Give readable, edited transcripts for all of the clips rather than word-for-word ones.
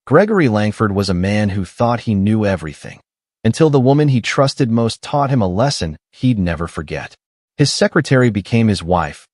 Gregory Langford was a man who thought he knew everything, until the woman he trusted most taught him a lesson he'd never forget. His secretary became his wife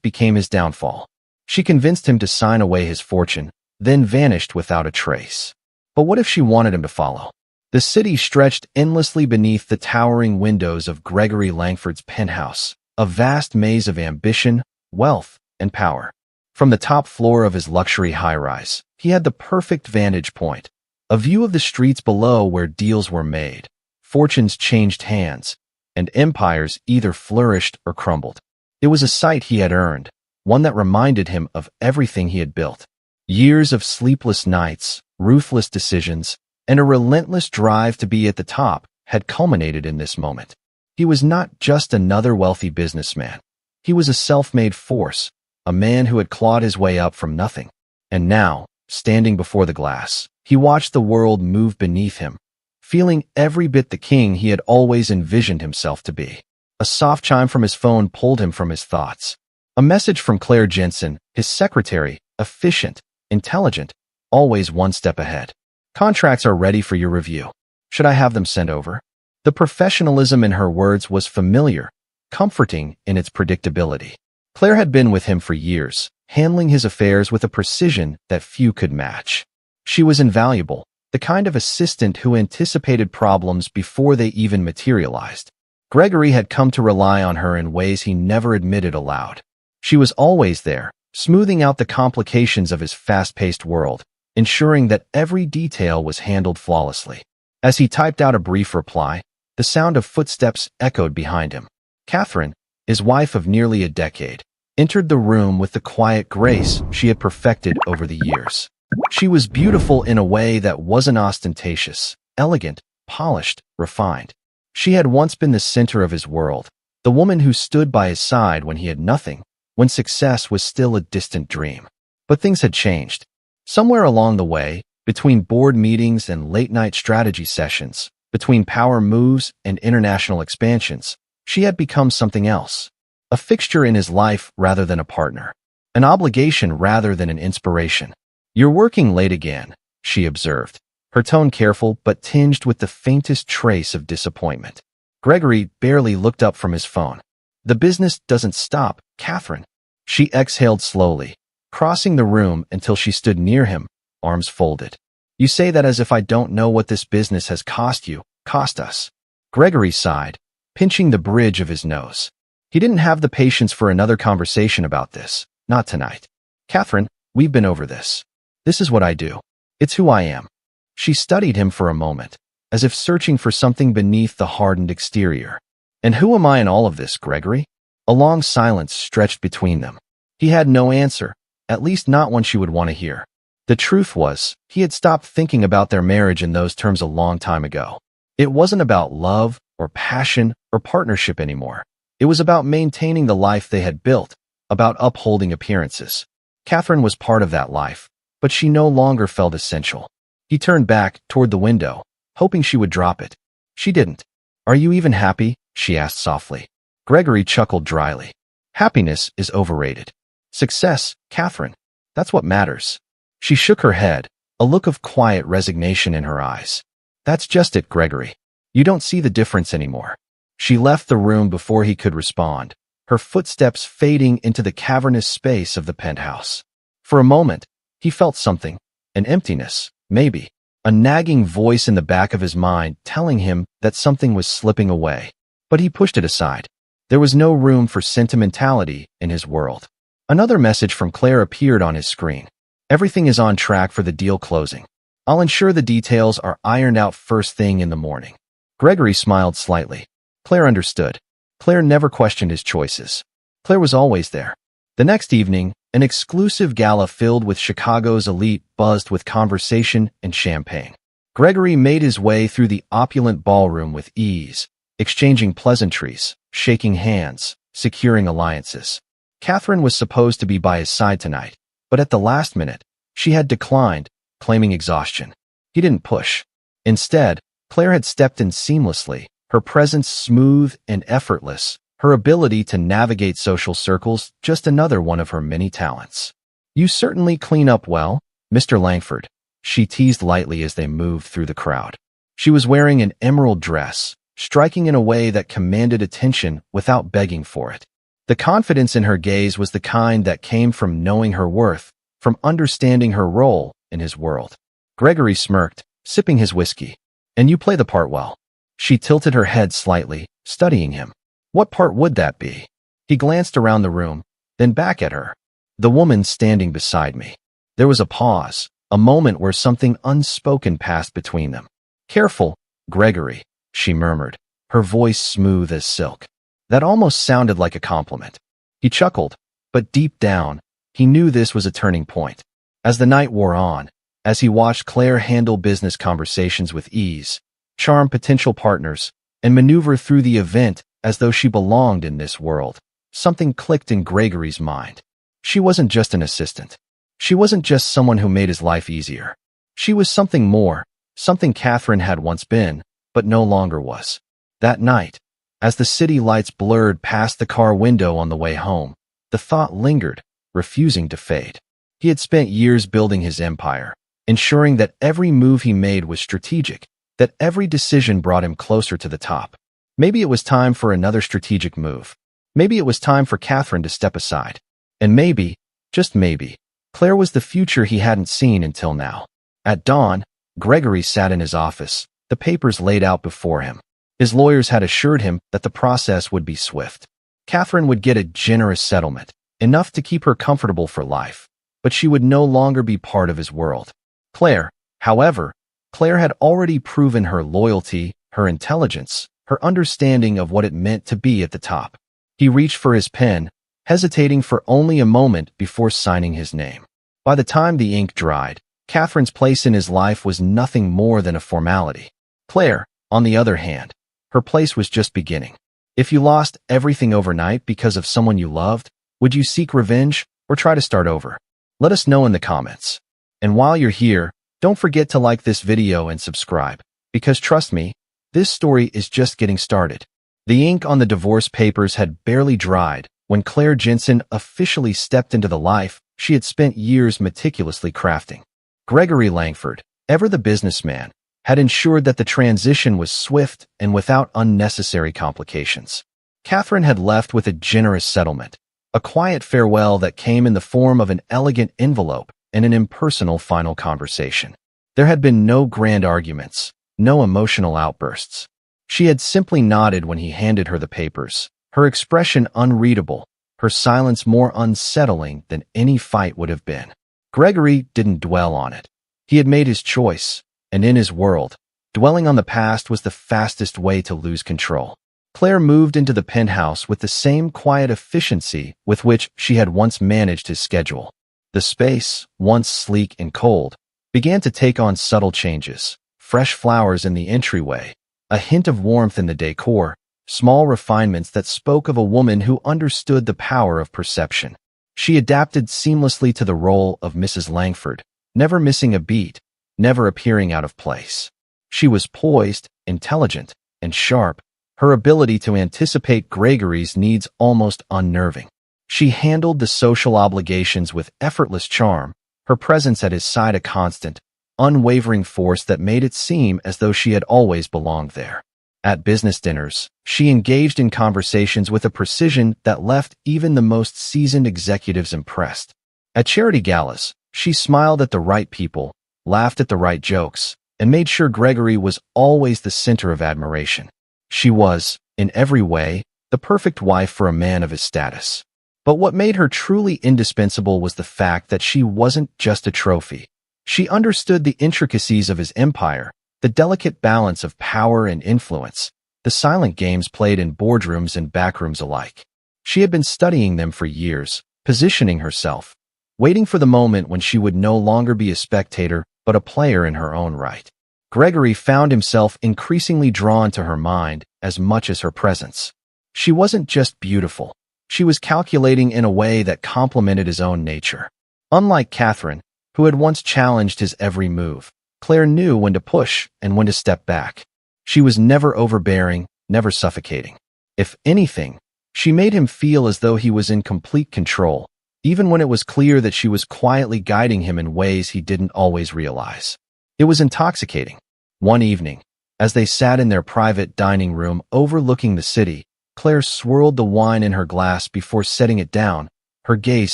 became his downfall. She convinced him to sign away his fortune, then vanished without a trace. But what if she wanted him to follow? The city stretched endlessly beneath the towering windows of Gregory Langford's penthouse, a vast maze of ambition, wealth, and power. From the top floor of his luxury high-rise, he had the perfect vantage point, a view of the streets below where deals were made, fortunes changed hands, and empires either flourished or crumbled. It was a sight he had earned, one that reminded him of everything he had built. Years of sleepless nights, ruthless decisions, and a relentless drive to be at the top had culminated in this moment. He was not just another wealthy businessman. He was a self-made force, a man who had clawed his way up from nothing. And now, standing before the glass, he watched the world move beneath him, feeling every bit the king he had always envisioned himself to be. A soft chime from his phone pulled him from his thoughts. A message from Claire Jensen, his secretary, efficient, intelligent, always one step ahead. Contracts are ready for your review. Should I have them sent over? The professionalism in her words was familiar, comforting in its predictability. Claire had been with him for years, handling his affairs with a precision that few could match. She was invaluable, the kind of assistant who anticipated problems before they even materialized. Gregory had come to rely on her in ways he never admitted aloud. She was always there, smoothing out the complications of his fast-paced world, ensuring that every detail was handled flawlessly. As he typed out a brief reply, the sound of footsteps echoed behind him. Catherine, his wife of nearly a decade, entered the room with the quiet grace she had perfected over the years. She was beautiful in a way that wasn't ostentatious, elegant, polished, refined. She had once been the center of his world, the woman who stood by his side when he had nothing, when success was still a distant dream. But things had changed. Somewhere along the way, between board meetings and late-night strategy sessions, between power moves and international expansions, she had become something else. A fixture in his life rather than a partner. An obligation rather than an inspiration. "You're working late again," she observed, her tone careful but tinged with the faintest trace of disappointment. Gregory barely looked up from his phone. "The business doesn't stop, Catherine." She exhaled slowly, crossing the room until she stood near him, arms folded. "You say that as if I don't know what this business has cost you, cost us." Gregory sighed, pinching the bridge of his nose. He didn't have the patience for another conversation about this, not tonight. "Catherine, we've been over this. This is what I do. It's who I am." She studied him for a moment, as if searching for something beneath the hardened exterior. "And who am I in all of this, Gregory?" A long silence stretched between them. He had no answer, at least not one she would want to hear. The truth was, he had stopped thinking about their marriage in those terms a long time ago. It wasn't about love, or passion, or partnership anymore. It was about maintaining the life they had built, about upholding appearances. Catherine was part of that life, but she no longer felt essential. He turned back toward the window, hoping she would drop it. She didn't. "Are you even happy?" she asked softly. Gregory chuckled dryly. "Happiness is overrated. Success, Catherine, that's what matters." She shook her head, a look of quiet resignation in her eyes. "That's just it, Gregory. You don't see the difference anymore." She left the room before he could respond, her footsteps fading into the cavernous space of the penthouse. For a moment, he felt something, an emptiness, maybe, a nagging voice in the back of his mind telling him that something was slipping away. But he pushed it aside. There was no room for sentimentality in his world. Another message from Claire appeared on his screen. "Everything is on track for the deal closing. I'll ensure the details are ironed out first thing in the morning." Gregory smiled slightly. Claire understood. Claire never questioned his choices. Claire was always there. The next evening, an exclusive gala filled with Chicago's elite buzzed with conversation and champagne. Gregory made his way through the opulent ballroom with ease, exchanging pleasantries, shaking hands, securing alliances. Catherine was supposed to be by his side tonight, but at the last minute, she had declined, claiming exhaustion. He didn't push. Instead, Claire had stepped in seamlessly, her presence smooth and effortless, her ability to navigate social circles just another one of her many talents. "You certainly clean up well, Mr. Langford," she teased lightly as they moved through the crowd. She was wearing an emerald dress, striking in a way that commanded attention without begging for it. The confidence in her gaze was the kind that came from knowing her worth, from understanding her role in his world. Gregory smirked, sipping his whiskey. "And you play the part well." She tilted her head slightly, studying him. "What part would that be?" He glanced around the room, then back at her. "The woman standing beside me." There was a pause, a moment where something unspoken passed between them. "Careful, Gregory," she murmured, her voice smooth as silk. That almost sounded like a compliment. He chuckled, but deep down, he knew this was a turning point. As the night wore on, as he watched Claire handle business conversations with ease, charm potential partners, and maneuver through the event as though she belonged in this world, something clicked in Gregory's mind. She wasn't just an assistant. She wasn't just someone who made his life easier. She was something more, something Catherine had once been, but no longer was. That night, as the city lights blurred past the car window on the way home, the thought lingered, refusing to fade. He had spent years building his empire, ensuring that every move he made was strategic, that every decision brought him closer to the top. Maybe it was time for another strategic move. Maybe it was time for Catherine to step aside. And maybe, just maybe, Claire was the future he hadn't seen until now. At dawn, Gregory sat in his office, the papers laid out before him. His lawyers had assured him that the process would be swift. Catherine would get a generous settlement, enough to keep her comfortable for life, but she would no longer be part of his world. Claire, however, Claire had already proven her loyalty, her intelligence, her understanding of what it meant to be at the top. He reached for his pen, hesitating for only a moment before signing his name. By the time the ink dried, Catherine's place in his life was nothing more than a formality. Claire, on the other hand, her place was just beginning. If you lost everything overnight because of someone you loved, would you seek revenge or try to start over? Let us know in the comments. And while you're here, don't forget to like this video and subscribe, because trust me, this story is just getting started. The ink on the divorce papers had barely dried when Claire Jensen officially stepped into the life she had spent years meticulously crafting. Gregory Langford, ever the businessman, had ensured that the transition was swift and without unnecessary complications. Catherine had left with a generous settlement, a quiet farewell that came in the form of an elegant envelope and an impersonal final conversation. There had been no grand arguments, no emotional outbursts. She had simply nodded when he handed her the papers, her expression unreadable, her silence more unsettling than any fight would have been. Gregory didn't dwell on it. He had made his choice, and in his world, dwelling on the past was the fastest way to lose control. Claire moved into the penthouse with the same quiet efficiency with which she had once managed his schedule. The space, once sleek and cold, began to take on subtle changes: fresh flowers in the entryway, a hint of warmth in the decor, small refinements that spoke of a woman who understood the power of perception. She adapted seamlessly to the role of Mrs. Langford, never missing a beat, never appearing out of place. She was poised, intelligent, and sharp, her ability to anticipate Gregory's needs almost unnerving. She handled the social obligations with effortless charm, her presence at his side a constant, unwavering force that made it seem as though she had always belonged there. At business dinners, she engaged in conversations with a precision that left even the most seasoned executives impressed. At charity galas, she smiled at the right people, laughed at the right jokes, and made sure Gregory was always the center of admiration. She was, in every way, the perfect wife for a man of his status. But what made her truly indispensable was the fact that she wasn't just a trophy. She understood the intricacies of his empire, the delicate balance of power and influence, the silent games played in boardrooms and backrooms alike. She had been studying them for years, positioning herself, waiting for the moment when she would no longer be a spectator but a player in her own right. Gregory found himself increasingly drawn to her mind as much as her presence. She wasn't just beautiful. She was calculating in a way that complemented his own nature. Unlike Catherine, who had once challenged his every move, Claire knew when to push and when to step back. She was never overbearing, never suffocating. If anything, she made him feel as though he was in complete control, even when it was clear that she was quietly guiding him in ways he didn't always realize. It was intoxicating. One evening, as they sat in their private dining room overlooking the city, Claire swirled the wine in her glass before setting it down, her gaze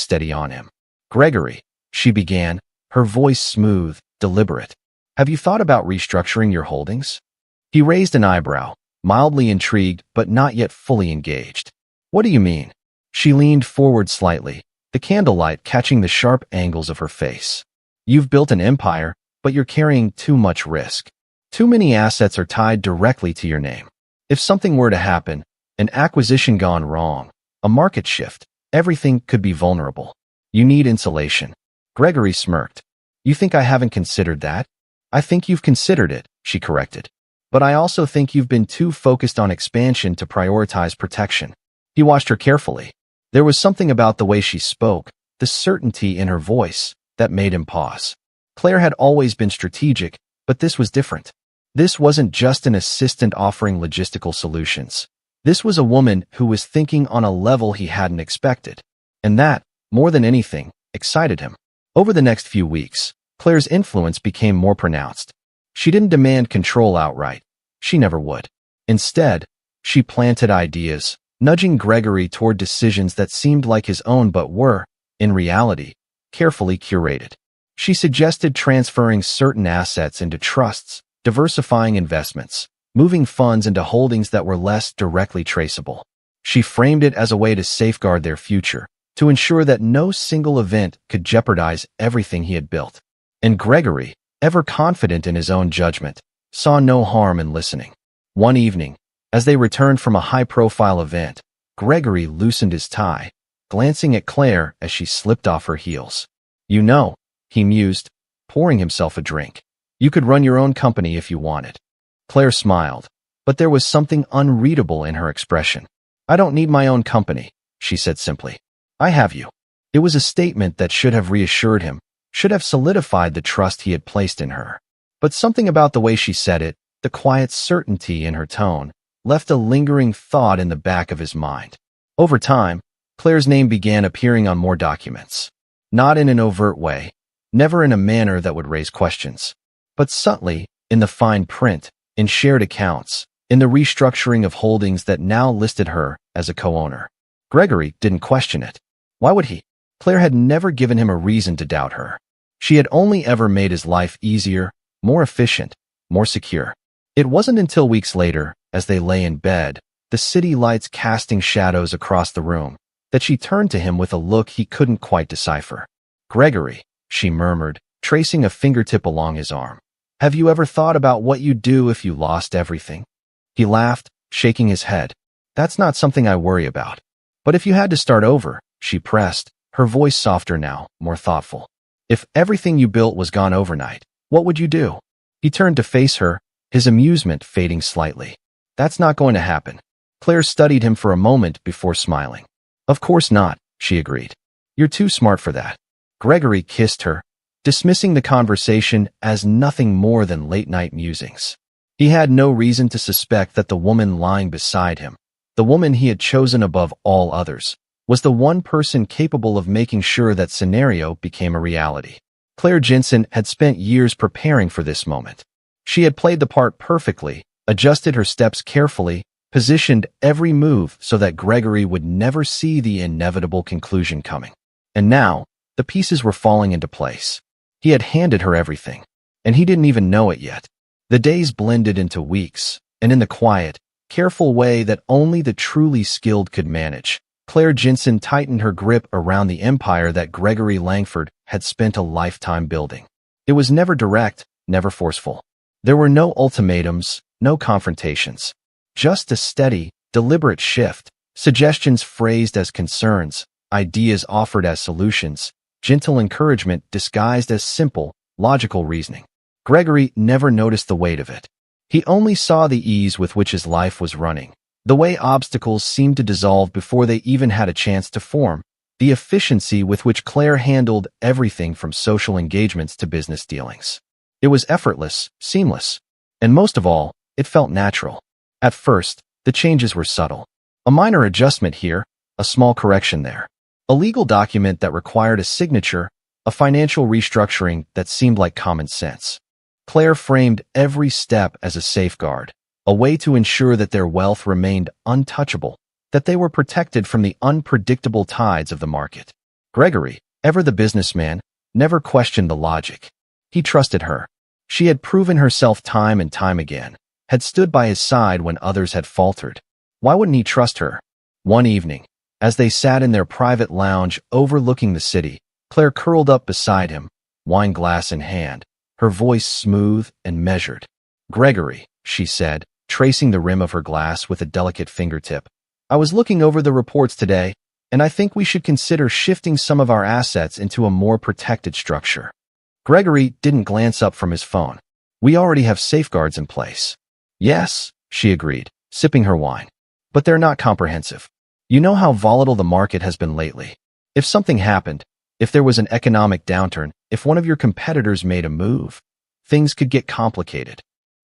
steady on him. "Gregory," she began, her voice smooth, deliberate. "Have you thought about restructuring your holdings?" He raised an eyebrow, mildly intrigued but not yet fully engaged. "What do you mean?" She leaned forward slightly, the candlelight catching the sharp angles of her face. "You've built an empire, but you're carrying too much risk. Too many assets are tied directly to your name. If something were to happen, an acquisition gone wrong, a market shift, everything could be vulnerable. You need insulation." Gregory smirked. "You think I haven't considered that?" "I think you've considered it," she corrected. "But I also think you've been too focused on expansion to prioritize protection." He watched her carefully. There was something about the way she spoke, the certainty in her voice, that made him pause. Claire had always been strategic, but this was different. This wasn't just an assistant offering logistical solutions. This was a woman who was thinking on a level he hadn't expected. And that, more than anything, excited him. Over the next few weeks, Claire's influence became more pronounced. She didn't demand control outright. She never would. Instead, she planted ideas, nudging Gregory toward decisions that seemed like his own but were, in reality, carefully curated. She suggested transferring certain assets into trusts, diversifying investments, moving funds into holdings that were less directly traceable. She framed it as a way to safeguard their future, to ensure that no single event could jeopardize everything he had built. And Gregory, ever confident in his own judgment, saw no harm in listening. One evening, as they returned from a high-profile event, Gregory loosened his tie, glancing at Claire as she slipped off her heels. "You know," he mused, pouring himself a drink, "you could run your own company if you wanted." Claire smiled, but there was something unreadable in her expression. "I don't need my own company," she said simply. "I have you." It was a statement that should have reassured him, should have solidified the trust he had placed in her. But something about the way she said it, the quiet certainty in her tone, left a lingering thought in the back of his mind. Over time, Claire's name began appearing on more documents. Not in an overt way, never in a manner that would raise questions, but subtly, in the fine print, in shared accounts, in the restructuring of holdings that now listed her as a co-owner. Gregory didn't question it. Why would he? Claire had never given him a reason to doubt her. She had only ever made his life easier, more efficient, more secure. It wasn't until weeks later, as they lay in bed, the city lights casting shadows across the room, that she turned to him with a look he couldn't quite decipher. "Gregory," she murmured, tracing a fingertip along his arm. "Have you ever thought about what you'd do if you lost everything?" He laughed, shaking his head. "That's not something I worry about. But if you had to start over," she pressed, her voice softer now, more thoughtful. "If everything you built was gone overnight, what would you do?" He turned to face her, his amusement fading slightly. "That's not going to happen." Claire studied him for a moment before smiling. "Of course not," she agreed. "You're too smart for that." Gregory kissed her, dismissing the conversation as nothing more than late-night musings. He had no reason to suspect that the woman lying beside him, the woman he had chosen above all others, was the one person capable of making sure that scenario became a reality. Claire Jensen had spent years preparing for this moment. She had played the part perfectly, adjusted her steps carefully, positioned every move so that Gregory would never see the inevitable conclusion coming. And now, the pieces were falling into place. He had handed her everything, and he didn't even know it yet. The days blended into weeks, and in the quiet, careful way that only the truly skilled could manage, Claire Jensen tightened her grip around the empire that Gregory Langford had spent a lifetime building. It was never direct, never forceful. There were no ultimatums, no confrontations. Just a steady, deliberate shift, suggestions phrased as concerns, ideas offered as solutions, gentle encouragement disguised as simple, logical reasoning. Gregory never noticed the weight of it. He only saw the ease with which his life was running, the way obstacles seemed to dissolve before they even had a chance to form, the efficiency with which Claire handled everything from social engagements to business dealings. It was effortless, seamless, and most of all, it felt natural. At first, the changes were subtle. A minor adjustment here, a small correction there. A legal document that required a signature, a financial restructuring that seemed like common sense. Claire framed every step as a safeguard, a way to ensure that their wealth remained untouchable, that they were protected from the unpredictable tides of the market. Gregory, ever the businessman, never questioned the logic. He trusted her. She had proven herself time and time again, had stood by his side when others had faltered. Why wouldn't he trust her? One evening, as they sat in their private lounge overlooking the city, Claire curled up beside him, wine glass in hand, her voice smooth and measured. "Gregory," she said, tracing the rim of her glass with a delicate fingertip, "I was looking over the reports today, and I think we should consider shifting some of our assets into a more protected structure." Gregory didn't glance up from his phone. "We already have safeguards in place." "Yes," she agreed, sipping her wine. "But they're not comprehensive. You know how volatile the market has been lately. If something happened, if there was an economic downturn, if one of your competitors made a move, things could get complicated."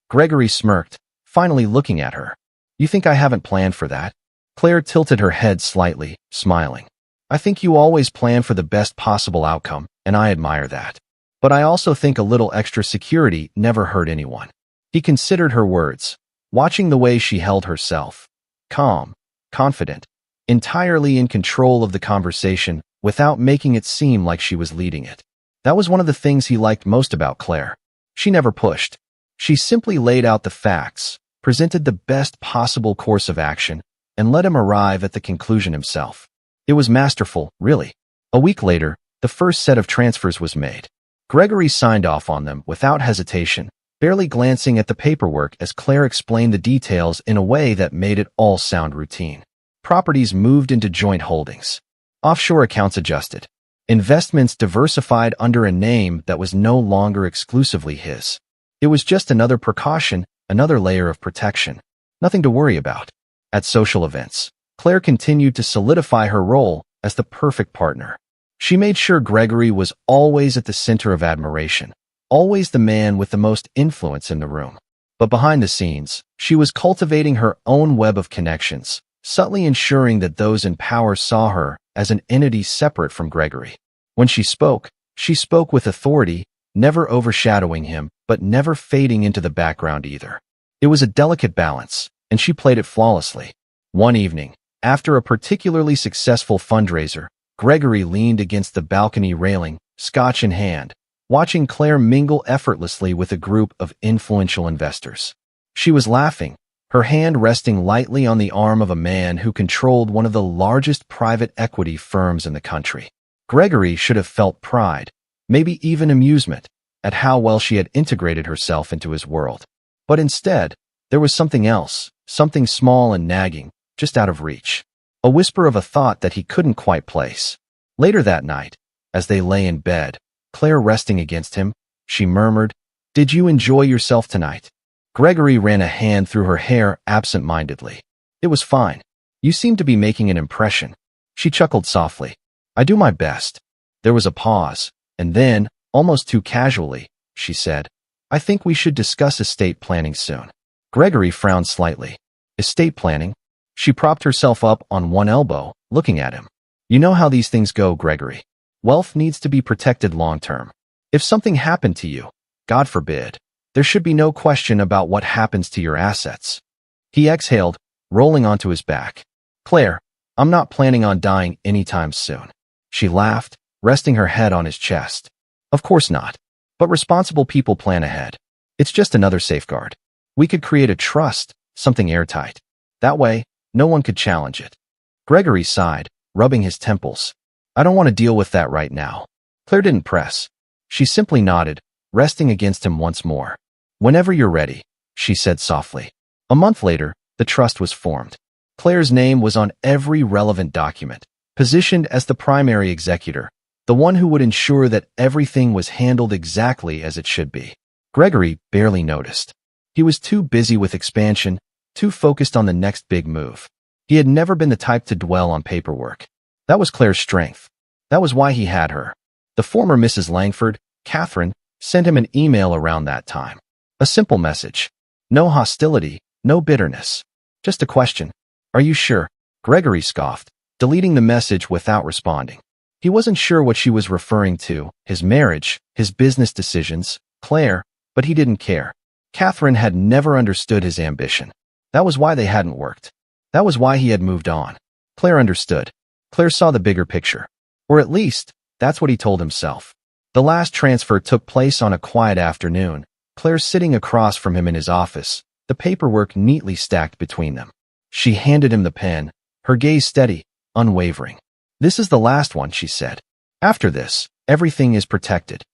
Gregory smirked, finally looking at her. "You think I haven't planned for that?" Claire tilted her head slightly, smiling. "I think you always plan for the best possible outcome, and I admire that. But I also think a little extra security never hurt anyone." He considered her words, watching the way she held herself. Calm, confident, entirely in control of the conversation without making it seem like she was leading it. That was one of the things he liked most about Claire. She never pushed. She simply laid out the facts, presented the best possible course of action, and let him arrive at the conclusion himself. It was masterful, really. A week later, the first set of transfers was made. Gregory signed off on them without hesitation, barely glancing at the paperwork as Claire explained the details in a way that made it all sound routine. Properties moved into joint holdings. Offshore accounts adjusted. Investments diversified under a name that was no longer exclusively his. It was just another precaution, another layer of protection. Nothing to worry about. At social events, Claire continued to solidify her role as the perfect partner. She made sure Gregory was always at the center of admiration, always the man with the most influence in the room. But behind the scenes, she was cultivating her own web of connections, subtly ensuring that those in power saw her as an entity separate from Gregory. When she spoke with authority, never overshadowing him, but never fading into the background either. It was a delicate balance, and she played it flawlessly. One evening, after a particularly successful fundraiser, Gregory leaned against the balcony railing, scotch in hand, watching Claire mingle effortlessly with a group of influential investors. She was laughing, her hand resting lightly on the arm of a man who controlled one of the largest private equity firms in the country. Gregory should have felt pride, maybe even amusement, at how well she had integrated herself into his world. But instead, there was something else, something small and nagging, just out of reach. A whisper of a thought that he couldn't quite place. Later that night, as they lay in bed, Claire resting against him, she murmured, "Did you enjoy yourself tonight?" Gregory ran a hand through her hair absent-mindedly. "It was fine. You seem to be making an impression." She chuckled softly. "I do my best." There was a pause, and then, almost too casually, she said, "I think we should discuss estate planning soon." Gregory frowned slightly. "Estate planning?" She propped herself up on one elbow, looking at him. "You know how these things go, Gregory. Wealth needs to be protected long-term. If something happened to you, God forbid, there should be no question about what happens to your assets." He exhaled, rolling onto his back. "Claire, I'm not planning on dying anytime soon." She laughed, resting her head on his chest. "Of course not. But responsible people plan ahead. It's just another safeguard. We could create a trust, something airtight. That way, no one could challenge it." Gregory sighed, rubbing his temples. "I don't want to deal with that right now." Claire didn't press. She simply nodded, resting against him once more. "Whenever you're ready," she said softly. A month later, the trust was formed. Claire's name was on every relevant document, positioned as the primary executor, the one who would ensure that everything was handled exactly as it should be. Gregory barely noticed. He was too busy with expansion, too focused on the next big move. He had never been the type to dwell on paperwork. That was Claire's strength. That was why he had her. The former Mrs. Langford, Catherine, sent him an email around that time. A simple message. No hostility, no bitterness. Just a question. "Are you sure?" Gregory scoffed. deleting the message without responding. He wasn't sure what she was referring to, his marriage, his business decisions, Claire, but he didn't care. Catherine had never understood his ambition. That was why they hadn't worked. That was why he had moved on. Claire understood. Claire saw the bigger picture. Or at least, that's what he told himself. The last transfer took place on a quiet afternoon, Claire sitting across from him in his office, the paperwork neatly stacked between them. She handed him the pen, her gaze steady, unwavering. "This is the last one," she said. "After this, everything is protected."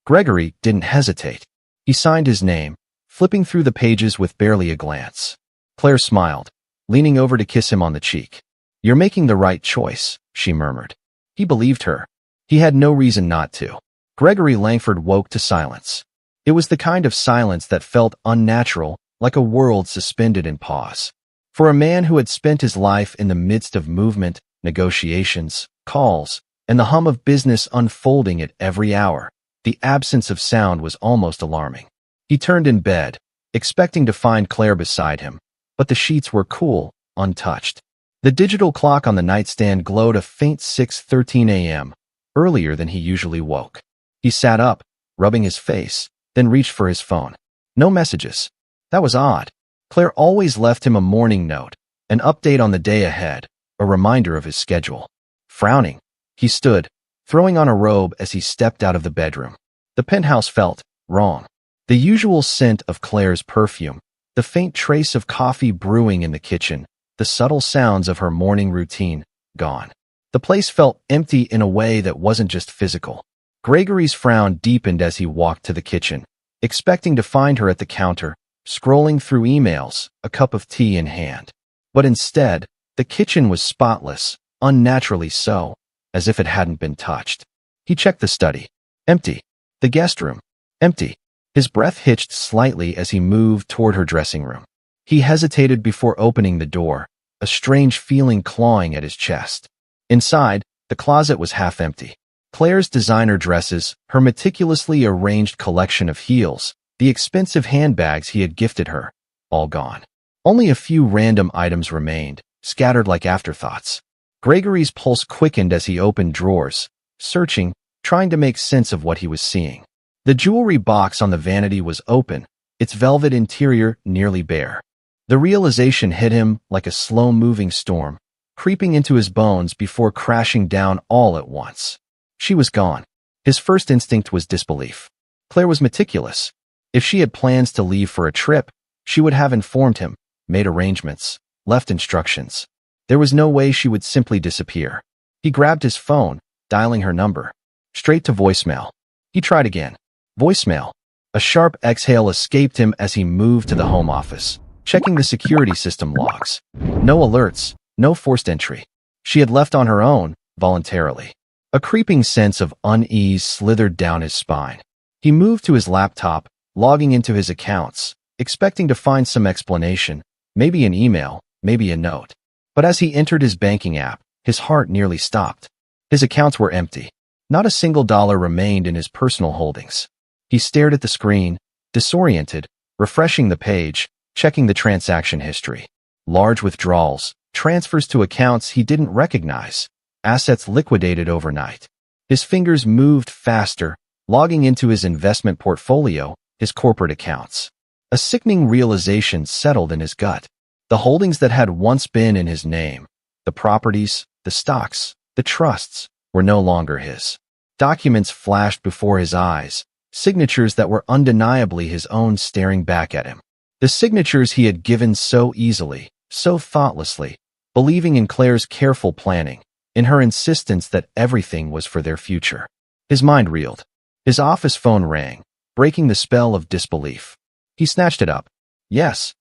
Gregory didn't hesitate. He signed his name, flipping through the pages with barely a glance. Claire smiled, leaning over to kiss him on the cheek. "You're making the right choice," she murmured. He believed her. He had no reason not to. Gregory Langford woke to silence. It was the kind of silence that felt unnatural, like a world suspended in pause. For a man who had spent his life in the midst of movement, negotiations, calls, and the hum of business unfolding at every hour, the absence of sound was almost alarming. He turned in bed, expecting to find Claire beside him, but the sheets were cool, untouched. The digital clock on the nightstand glowed a faint 6:13 a.m., earlier than he usually woke. He sat up, rubbing his face, then reached for his phone. No messages. That was odd. Claire always left him a morning note, an update on the day ahead, a reminder of his schedule. Frowning, he stood, throwing on a robe as he stepped out of the bedroom. The penthouse felt wrong. The usual scent of Claire's perfume, the faint trace of coffee brewing in the kitchen, the subtle sounds of her morning routine, gone. The place felt empty in a way that wasn't just physical. Gregory's frown deepened as he walked to the kitchen, expecting to find her at the counter, scrolling through emails, a cup of tea in hand. But instead, the kitchen was spotless, unnaturally so, as if it hadn't been touched. He checked the study. Empty. The guest room. Empty. His breath hitched slightly as he moved toward her dressing room. He hesitated before opening the door, a strange feeling clawing at his chest. Inside, the closet was half empty. Claire's designer dresses, her meticulously arranged collection of heels, the expensive handbags he had gifted her, all gone. Only a few random items remained, scattered like afterthoughts. Gregory's pulse quickened as he opened drawers, searching, trying to make sense of what he was seeing. The jewelry box on the vanity was open, its velvet interior nearly bare. The realization hit him like a slow-moving storm, creeping into his bones before crashing down all at once. She was gone. His first instinct was disbelief. Claire was meticulous. If she had plans to leave for a trip, she would have informed him, made arrangements, left instructions. There was no way she would simply disappear. He grabbed his phone, dialing her number. Straight to voicemail. He tried again. Voicemail. A sharp exhale escaped him as he moved to the home office, checking the security system logs. No alerts, no forced entry. She had left on her own, voluntarily. A creeping sense of unease slithered down his spine. He moved to his laptop, logging into his accounts, expecting to find some explanation, maybe an email, maybe a note. But as he entered his banking app, his heart nearly stopped. His accounts were empty. Not a single dollar remained in his personal holdings. He stared at the screen, disoriented, refreshing the page, checking the transaction history. Large withdrawals, transfers to accounts he didn't recognize, assets liquidated overnight. His fingers moved faster, logging into his investment portfolio, his corporate accounts. A sickening realization settled in his gut. The holdings that had once been in his name, the properties, the stocks, the trusts, were no longer his. Documents flashed before his eyes, signatures that were undeniably his own staring back at him. The signatures he had given so easily, so thoughtlessly, believing in Claire's careful planning, in her insistence that everything was for their future. His mind reeled. His office phone rang, breaking the spell of disbelief. He snatched it up. Yes.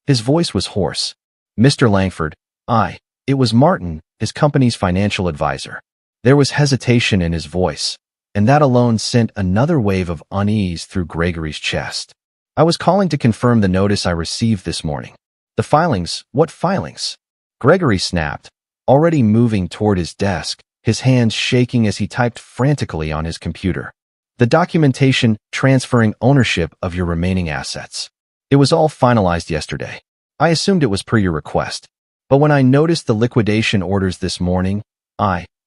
His voice was hoarse. "Mr. Langford, it was Martin, his company's financial advisor." There was hesitation in his voice, and that alone sent another wave of unease through Gregory's chest. "I was calling to confirm the notice I received this morning." "The filings? What filings?" Gregory snapped, already moving toward his desk, his hands shaking as he typed frantically on his computer. "The documentation transferring ownership of your remaining assets. It was all finalized yesterday. I assumed it was per your request. But when I noticed the liquidation orders this morning,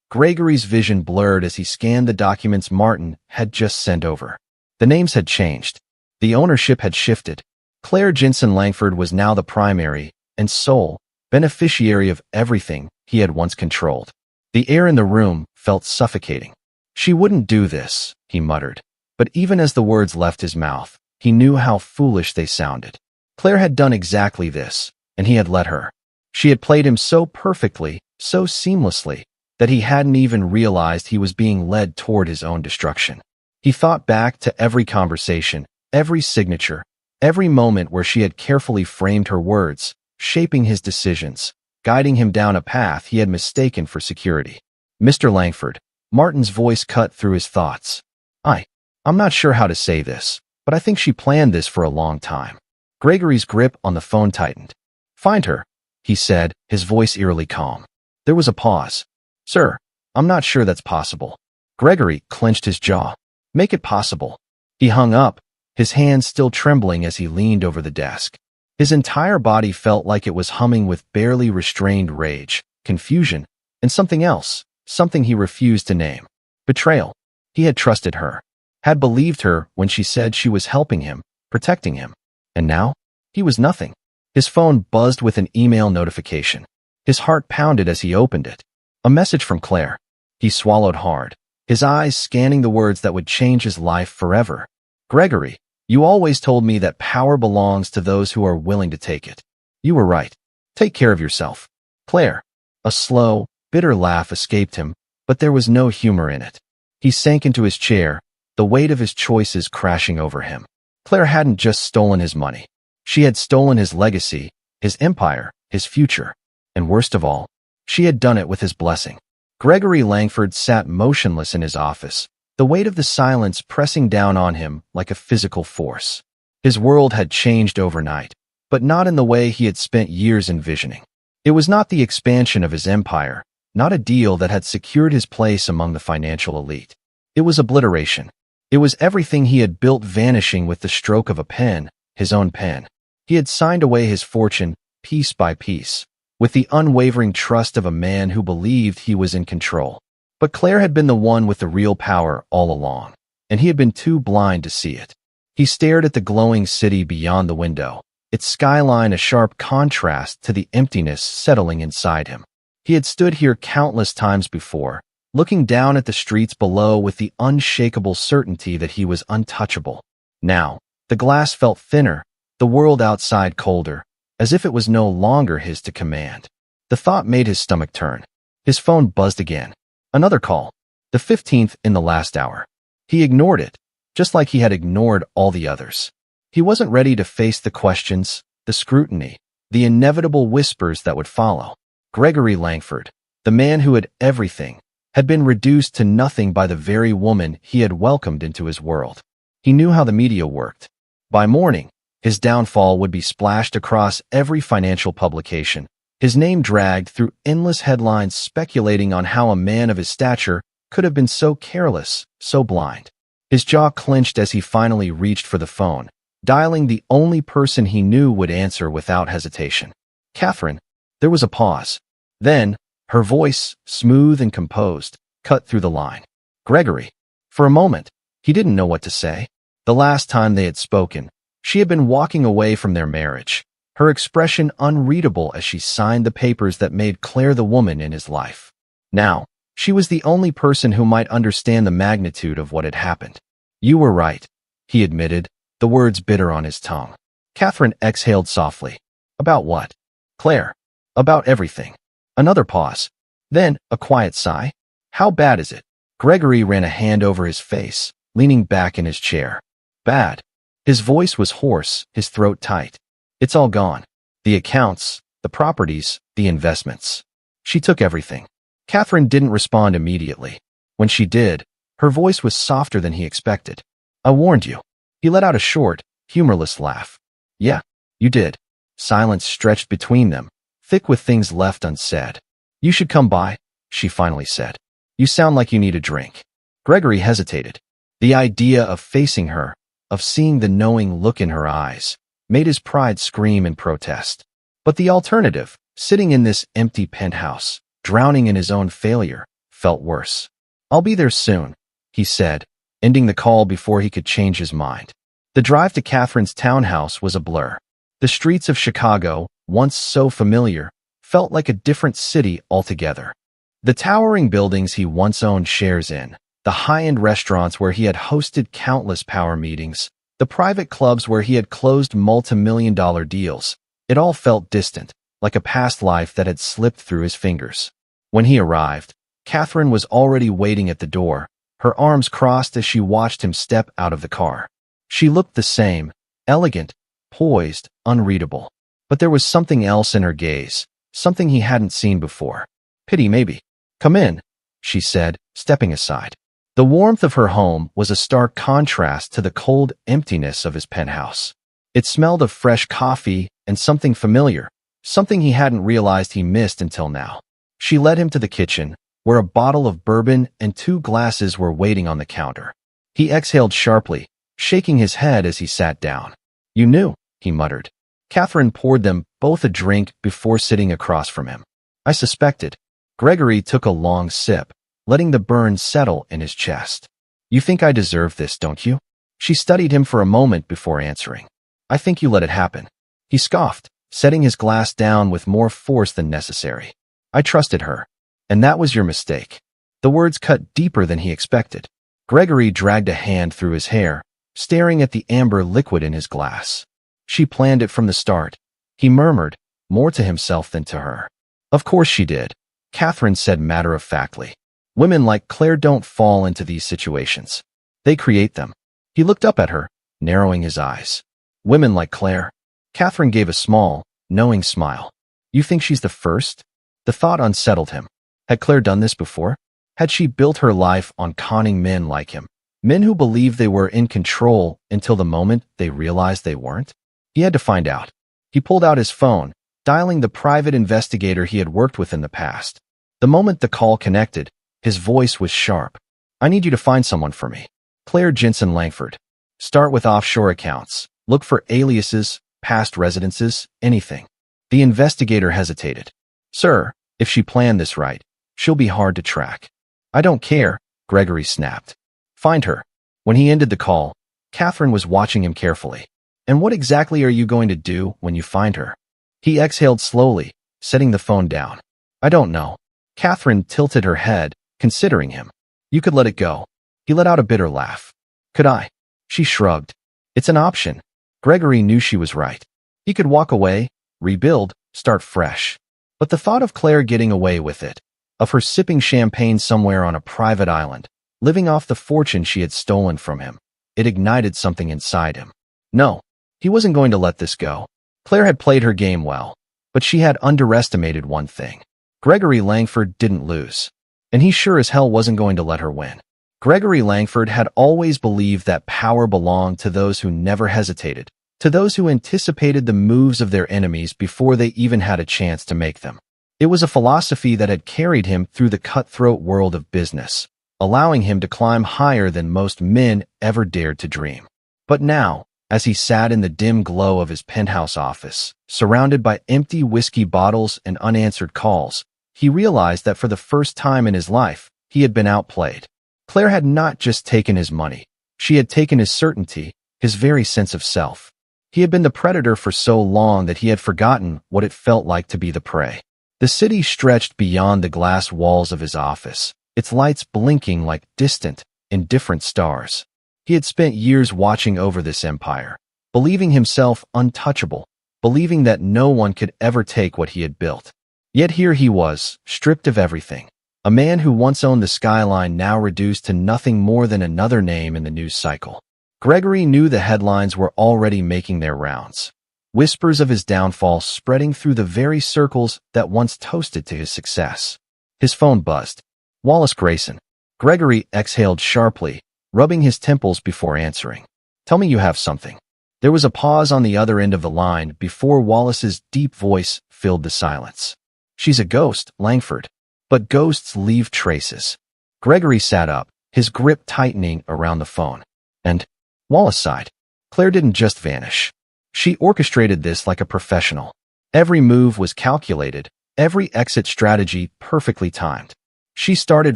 Gregory's vision blurred as he scanned the documents Martin had just sent over. The names had changed. The ownership had shifted. Claire Jensen Langford was now the primary and sole beneficiary of everything he had once controlled. The air in the room felt suffocating. She wouldn't do this, he muttered. But even as the words left his mouth, he knew how foolish they sounded. Claire had done exactly this, and he had let her. She had played him so perfectly, so seamlessly, that he hadn't even realized he was being led toward his own destruction. He thought back to every conversation, every signature, every moment where she had carefully framed her words, shaping his decisions, guiding him down a path he had mistaken for security. Mr. Langford, Martin's voice cut through his thoughts. I'm not sure how to say this, but I think she planned this for a long time. Gregory's grip on the phone tightened. Find her, he said, his voice eerily calm. There was a pause. Sir, I'm not sure that's possible. Gregory clenched his jaw. Make it possible. He hung up, his hands still trembling as he leaned over the desk. His entire body felt like it was humming with barely restrained rage, confusion, and something else, something he refused to name. Betrayal. He had trusted her, had believed her when she said she was helping him, protecting him. And now, he was nothing. His phone buzzed with an email notification. His heart pounded as he opened it. A message from Claire. He swallowed hard, his eyes scanning the words that would change his life forever. Gregory, you always told me that power belongs to those who are willing to take it. You were right. Take care of yourself. Claire. A slow, bitter laugh escaped him, but there was no humor in it. He sank into his chair, the weight of his choices crashing over him. Claire hadn't just stolen his money. She had stolen his legacy, his empire, his future. And worst of all, she had done it with his blessing. Gregory Langford sat motionless in his office, the weight of the silence pressing down on him like a physical force. His world had changed overnight, but not in the way he had spent years envisioning. It was not the expansion of his empire, not a deal that had secured his place among the financial elite. It was obliteration. It was everything he had built vanishing with the stroke of a pen, his own pen. He had signed away his fortune, piece by piece, with the unwavering trust of a man who believed he was in control. But Claire had been the one with the real power all along, and he had been too blind to see it. He stared at the glowing city beyond the window, its skyline a sharp contrast to the emptiness settling inside him. He had stood here countless times before, looking down at the streets below with the unshakable certainty that he was untouchable. Now, the glass felt thinner, the world outside colder, as if it was no longer his to command. The thought made his stomach turn. His phone buzzed again. Another call. The 15th in the last hour. He ignored it, just like he had ignored all the others. He wasn't ready to face the questions, the scrutiny, the inevitable whispers that would follow. Gregory Langford, the man who had everything, had been reduced to nothing by the very woman he had welcomed into his world. He knew how the media worked. By morning, his downfall would be splashed across every financial publication, his name dragged through endless headlines speculating on how a man of his stature could have been so careless, so blind. His jaw clenched as he finally reached for the phone, dialing the only person he knew would answer without hesitation. Catherine. There was a pause. Then, her voice, smooth and composed, cut through the line. Gregory. For a moment, he didn't know what to say. The last time they had spoken, she had been walking away from their marriage, her expression unreadable as she signed the papers that made Claire the woman in his life. Now, she was the only person who might understand the magnitude of what had happened. You were right, he admitted, the words bitter on his tongue. Catherine exhaled softly. About what? Claire. About everything. Another pause. Then, a quiet sigh. How bad is it? Gregory ran a hand over his face, leaning back in his chair. Bad. His voice was hoarse, his throat tight. It's all gone. The accounts, the properties, the investments. She took everything. Catherine didn't respond immediately. When she did, her voice was softer than he expected. I warned you. He let out a short, humorless laugh. Yeah, you did. Silence stretched between them, thick with things left unsaid. You should come by, she finally said. You sound like you need a drink. Gregory hesitated. The idea of facing her, of seeing the knowing look in her eyes, made his pride scream in protest. But the alternative, Sitting in this empty penthouse, drowning in his own failure, felt worse. "I'll be there soon," he said, ending the call before he could change his mind. The drive to Catherine's townhouse was a blur. The streets of Chicago, once so familiar, felt like a different city altogether. The towering buildings he once owned shares in, the high-end restaurants where he had hosted countless power meetings, the private clubs where he had closed multi-million-dollar deals, it all felt distant, like a past life that had slipped through his fingers. When he arrived, Catherine was already waiting at the door, her arms crossed as she watched him step out of the car. She looked the same, elegant, poised, unreadable. But there was something else in her gaze, something he hadn't seen before. "Pity, maybe." "Come in," she said, stepping aside. The warmth of her home was a stark contrast to the cold emptiness of his penthouse. It smelled of fresh coffee and something familiar, something he hadn't realized he missed until now. She led him to the kitchen, where a bottle of bourbon and 2 glasses were waiting on the counter. He exhaled sharply, shaking his head as he sat down. "You knew," he muttered. Catherine poured them both a drink before sitting across from him. "I suspected." Gregory took a long sip, letting the burn settle in his chest. "You think I deserve this, don't you?" She studied him for a moment before answering. "I think you let it happen." He scoffed, setting his glass down with more force than necessary. "I trusted her. And that was your mistake." The words cut deeper than he expected. Gregory dragged a hand through his hair, staring at the amber liquid in his glass. "She planned it from the start," he murmured, more to himself than to her. "Of course she did," Catherine said matter-of-factly. "Women like Claire don't fall into these situations. They create them." He looked up at her, narrowing his eyes. "Women like Claire?" Catherine gave a small, knowing smile. "You think she's the first?" The thought unsettled him. Had Claire done this before? Had she built her life on conning men like him? Men who believed they were in control until the moment they realized they weren't? He had to find out. He pulled out his phone, dialing the private investigator he had worked with in the past. The moment the call connected, his voice was sharp. "I need you to find someone for me. Claire Jensen Langford. Start with offshore accounts. Look for aliases, past residences, anything." The investigator hesitated. "Sir, if she planned this right, she'll be hard to track." "I don't care," Gregory snapped. "Find her." When he ended the call, Catherine was watching him carefully. "And what exactly are you going to do when you find her?" He exhaled slowly, setting the phone down. "I don't know." Catherine tilted her head, considering him. "You could let it go." He let out a bitter laugh. "Could I?" She shrugged. "It's an option." Gregory knew she was right. He could walk away, rebuild, start fresh. But the thought of Claire getting away with it, of her sipping champagne somewhere on a private island, living off the fortune she had stolen from him, it ignited something inside him. No, he wasn't going to let this go. Claire had played her game well, but she had underestimated one thing. Gregory Langford didn't lose, and he sure as hell wasn't going to let her win. Gregory Langford had always believed that power belonged to those who never hesitated, to those who anticipated the moves of their enemies before they even had a chance to make them. It was a philosophy that had carried him through the cutthroat world of business, allowing him to climb higher than most men ever dared to dream. But now, as he sat in the dim glow of his penthouse office, surrounded by empty whiskey bottles and unanswered calls, he realized that for the first time in his life, he had been outplayed. Claire had not just taken his money. She had taken his certainty, his very sense of self. He had been the predator for so long that he had forgotten what it felt like to be the prey. The city stretched beyond the glass walls of his office, its lights blinking like distant, indifferent stars. He had spent years watching over this empire, believing himself untouchable, believing that no one could ever take what he had built. Yet here he was, stripped of everything. A man who once owned the skyline now reduced to nothing more than another name in the news cycle. Gregory knew the headlines were already making their rounds. Whispers of his downfall spreading through the very circles that once toasted to his success. His phone buzzed. Wallace Grayson. Gregory exhaled sharply, rubbing his temples before answering. "Tell me you have something." There was a pause on the other end of the line before Wallace's deep voice filled the silence. "She's a ghost, Langford. But ghosts leave traces." Gregory sat up, his grip tightening around the phone. "And?" Wallace sighed. "Claire didn't just vanish. She orchestrated this like a professional. Every move was calculated, every exit strategy perfectly timed. She started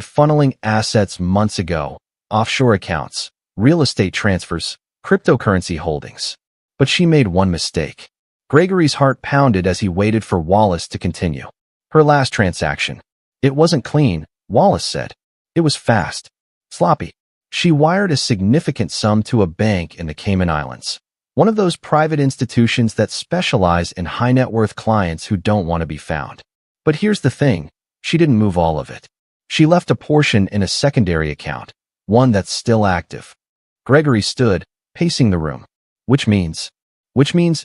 funneling assets months ago, offshore accounts, real estate transfers, cryptocurrency holdings. But she made one mistake. Gregory's heart pounded as he waited for Wallace to continue. Her last transaction. It wasn't clean, Wallace said. It was fast. Sloppy. She wired a significant sum to a bank in the Cayman Islands. One of those private institutions that specialize in high-net-worth clients who don't want to be found. But here's the thing. She didn't move all of it. She left a portion in a secondary account, one that's still active. Gregory stood, pacing the room. Which means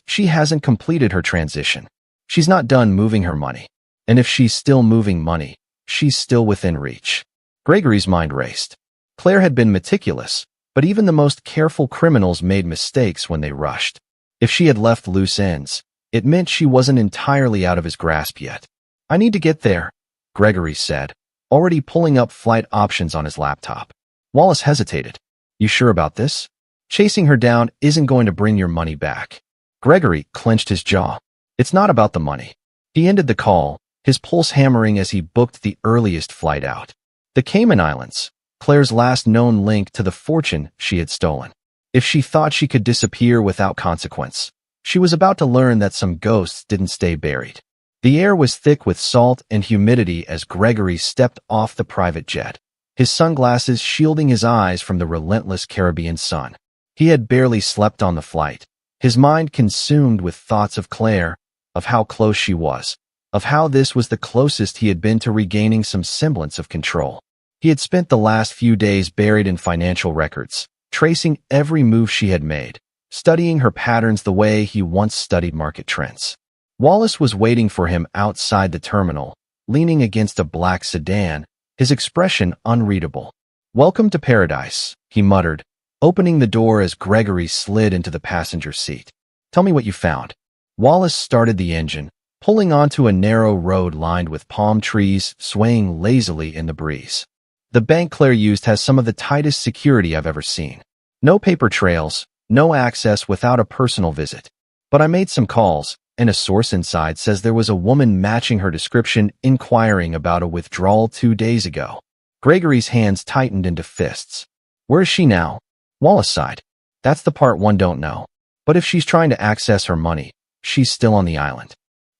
she hasn't completed her transition. She's not done moving her money. And if she's still moving money, she's still within reach. Gregory's mind raced. Claire had been meticulous, but even the most careful criminals made mistakes when they rushed. If she had left loose ends, it meant she wasn't entirely out of his grasp yet. I need to get there, Gregory said, already pulling up flight options on his laptop. Wallace hesitated. You sure about this? Chasing her down isn't going to bring your money back. Gregory clenched his jaw. It's not about the money. He ended the call, his pulse hammering as he booked the earliest flight out. The Cayman Islands, Claire's last known link to the fortune she had stolen. If she thought she could disappear without consequence, she was about to learn that some ghosts didn't stay buried. The air was thick with salt and humidity as Gregory stepped off the private jet, his sunglasses shielding his eyes from the relentless Caribbean sun. He had barely slept on the flight, his mind consumed with thoughts of Claire, of how close she was, of how this was the closest he had been to regaining some semblance of control. He had spent the last few days buried in financial records, tracing every move she had made, studying her patterns the way he once studied market trends. Wallace was waiting for him outside the terminal, leaning against a black sedan, his expression unreadable. "Welcome to paradise," he muttered, opening the door as Gregory slid into the passenger seat. "Tell me what you found." Wallace started the engine, pulling onto a narrow road lined with palm trees swaying lazily in the breeze. The bank Claire used has some of the tightest security I've ever seen. No paper trails, no access without a personal visit. But I made some calls, and a source inside says there was a woman matching her description inquiring about a withdrawal 2 days ago. Gregory's hands tightened into fists. "Where is she now?" Wallace sighed. "That's the part one don't know. But if she's trying to access her money, she's still on the island."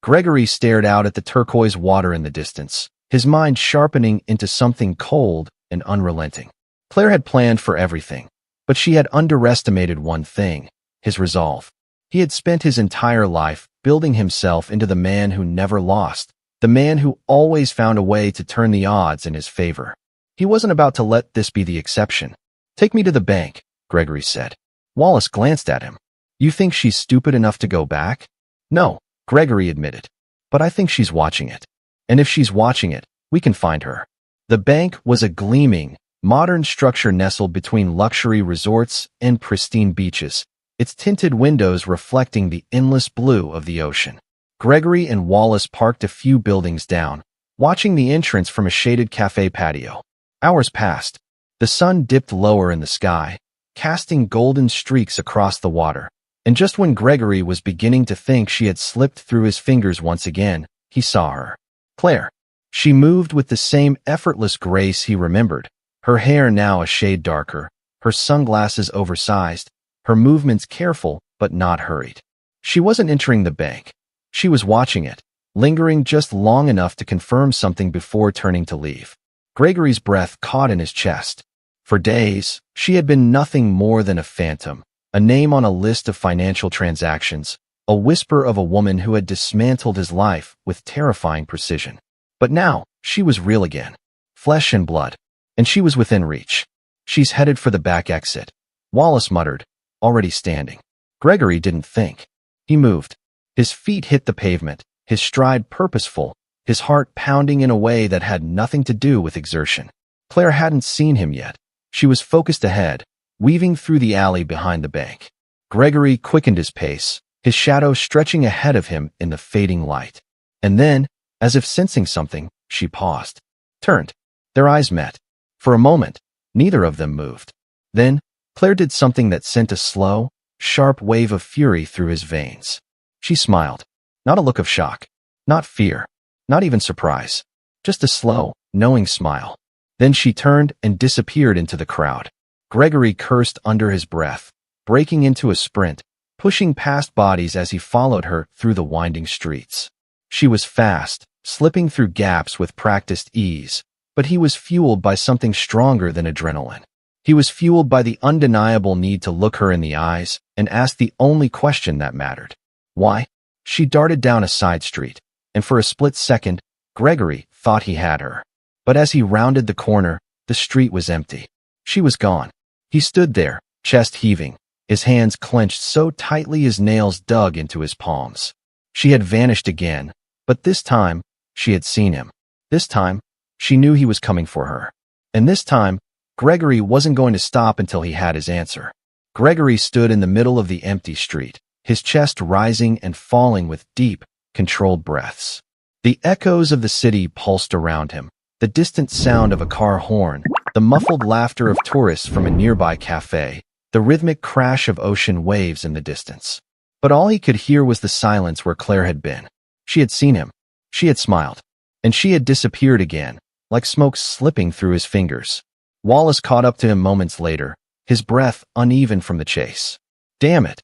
Gregory stared out at the turquoise water in the distance, his mind sharpening into something cold and unrelenting. Claire had planned for everything, but she had underestimated one thing, his resolve. He had spent his entire life building himself into the man who never lost, the man who always found a way to turn the odds in his favor. He wasn't about to let this be the exception. "Take me to the bank," Gregory said. Wallace glanced at him. "You think she's stupid enough to go back?" "No," Gregory admitted. "But I think she's watching it. And if she's watching it, we can find her." The bank was a gleaming, modern structure nestled between luxury resorts and pristine beaches, its tinted windows reflecting the endless blue of the ocean. Gregory and Wallace parked a few buildings down, watching the entrance from a shaded cafe patio. Hours passed. The sun dipped lower in the sky, casting golden streaks across the water. And just when Gregory was beginning to think she had slipped through his fingers once again, he saw her. Claire. She moved with the same effortless grace he remembered, her hair now a shade darker, her sunglasses oversized, her movements careful but not hurried. She wasn't entering the bank. She was watching it, lingering just long enough to confirm something before turning to leave. Gregory's breath caught in his chest. For days, she had been nothing more than a phantom, a name on a list of financial transactions, a whisper of a woman who had dismantled his life with terrifying precision. But now, she was real again, flesh and blood, and she was within reach. "She's headed for the back exit," Wallace muttered, already standing. Gregory didn't think. He moved. His feet hit the pavement, his stride purposeful, his heart pounding in a way that had nothing to do with exertion. Claire hadn't seen him yet. She was focused ahead, weaving through the alley behind the bank. Gregory quickened his pace, his shadow stretching ahead of him in the fading light. And then, as if sensing something, she paused, turned. Their eyes met. For a moment, neither of them moved. Then, Claire did something that sent a slow, sharp wave of fury through his veins. She smiled. Not a look of shock. Not fear. Not even surprise. Just a slow, knowing smile. Then she turned and disappeared into the crowd. Gregory cursed under his breath, breaking into a sprint, pushing past bodies as he followed her through the winding streets. She was fast, slipping through gaps with practiced ease, but he was fueled by something stronger than adrenaline. He was fueled by the undeniable need to look her in the eyes and ask the only question that mattered. Why? She darted down a side street, and for a split second, Gregory thought he had her. But as he rounded the corner, the street was empty. She was gone. He stood there, chest heaving, his hands clenched so tightly his nails dug into his palms. She had vanished again, but this time, she had seen him. This time, she knew he was coming for her. And this time, Gregory wasn't going to stop until he had his answer. Gregory stood in the middle of the empty street, his chest rising and falling with deep, controlled breaths. The echoes of the city pulsed around him, the distant sound of a car horn, the muffled laughter of tourists from a nearby cafe, the rhythmic crash of ocean waves in the distance. But all he could hear was the silence where Claire had been. She had seen him. She had smiled. And she had disappeared again, like smoke slipping through his fingers. Wallace caught up to him moments later, his breath uneven from the chase. "Damn it,"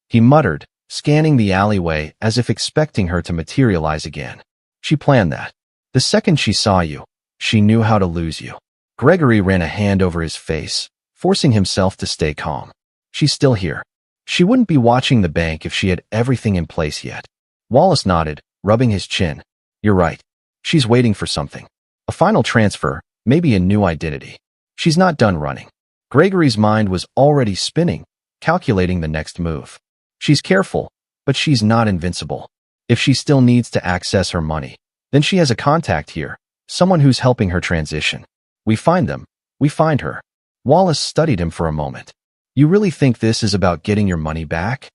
he muttered, scanning the alleyway as if expecting her to materialize again. "She planned that. The second she saw you, she knew how to lose you." Gregory ran a hand over his face, forcing himself to stay calm. "She's still here. She wouldn't be watching the bank if she had everything in place yet." Wallace nodded, rubbing his chin. "You're right. She's waiting for something. A final transfer, maybe a new identity. She's not done running." Gregory's mind was already spinning, calculating the next move. "She's careful, but she's not invincible. If she still needs to access her money, then she has a contact here, someone who's helping her transition. We find them. We find her." Wallace studied him for a moment. "You really think this is about getting your money back?"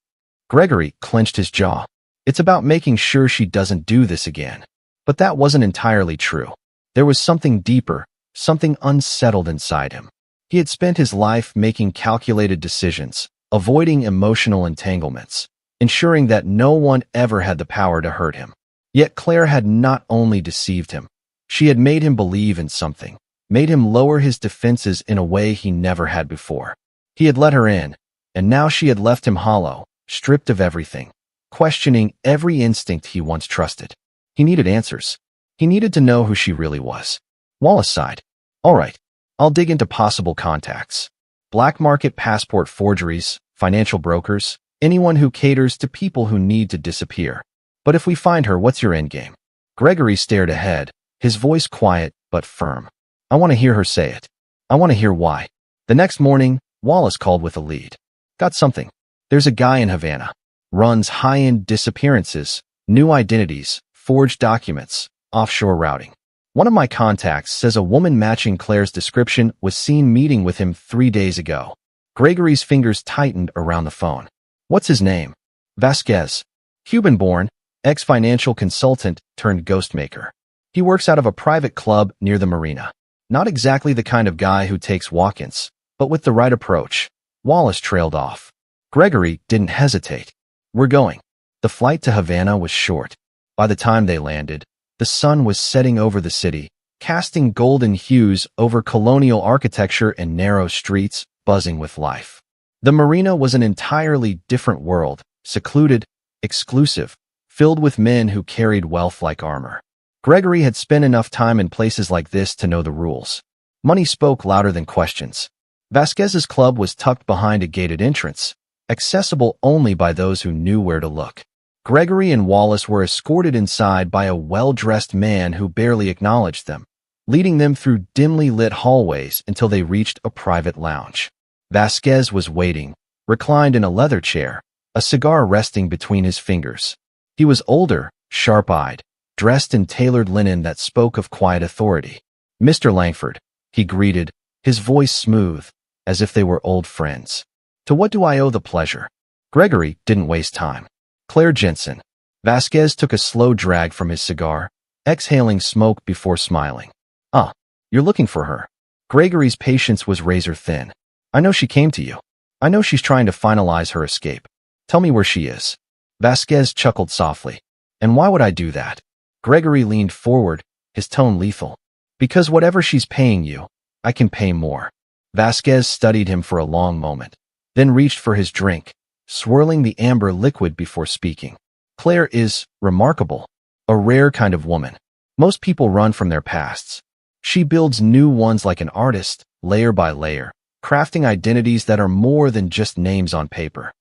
Gregory clenched his jaw. "It's about making sure she doesn't do this again." But that wasn't entirely true. There was something deeper, something unsettled inside him. He had spent his life making calculated decisions, avoiding emotional entanglements, ensuring that no one ever had the power to hurt him. Yet Claire had not only deceived him, she had made him believe in something, made him lower his defenses in a way he never had before. He had let her in, and now she had left him hollow, stripped of everything, questioning every instinct he once trusted. He needed answers. He needed to know who she really was. Wallace sighed. "All right, I'll dig into possible contacts. Black market passport forgeries, financial brokers, anyone who caters to people who need to disappear. But if we find her, what's your endgame?" Gregory stared ahead, his voice quiet but firm. "I want to hear her say it. I want to hear why." The next morning, Wallace called with a lead. "Got something. There's a guy in Havana. Runs high-end disappearances, new identities, forged documents, offshore routing. One of my contacts says a woman matching Claire's description was seen meeting with him 3 days ago." Gregory's fingers tightened around the phone. "What's his name?" "Vasquez. Cuban-born, ex-financial consultant turned ghostmaker. He works out of a private club near the marina. Not exactly the kind of guy who takes walk-ins, but with the right approach." Wallace trailed off. Gregory didn't hesitate. "We're going." The flight to Havana was short. By the time they landed, the sun was setting over the city, casting golden hues over colonial architecture and narrow streets buzzing with life. The marina was an entirely different world, secluded, exclusive, filled with men who carried wealth like armor. Gregory had spent enough time in places like this to know the rules. Money spoke louder than questions. Vasquez's club was tucked behind a gated entrance, accessible only by those who knew where to look. Gregory and Wallace were escorted inside by a well-dressed man who barely acknowledged them, leading them through dimly lit hallways until they reached a private lounge. Vasquez was waiting, reclined in a leather chair, a cigar resting between his fingers. He was older, sharp-eyed, dressed in tailored linen that spoke of quiet authority. "Mr. Langford," he greeted, his voice smooth, as if they were old friends. "To what do I owe the pleasure?" Gregory didn't waste time. "Claire Jensen." Vasquez took a slow drag from his cigar, exhaling smoke before smiling. "Ah, you're looking for her." Gregory's patience was razor thin. "I know she came to you. I know she's trying to finalize her escape. Tell me where she is." Vasquez chuckled softly. And why would I do that? Gregory leaned forward, his tone lethal. Because whatever she's paying you, I can pay more. Vasquez studied him for a long moment, then reached for his drink, swirling the amber liquid before speaking. Claire is remarkable, a rare kind of woman. Most people run from their pasts. She builds new ones like an artist, layer by layer, crafting identities that are more than just names on paper.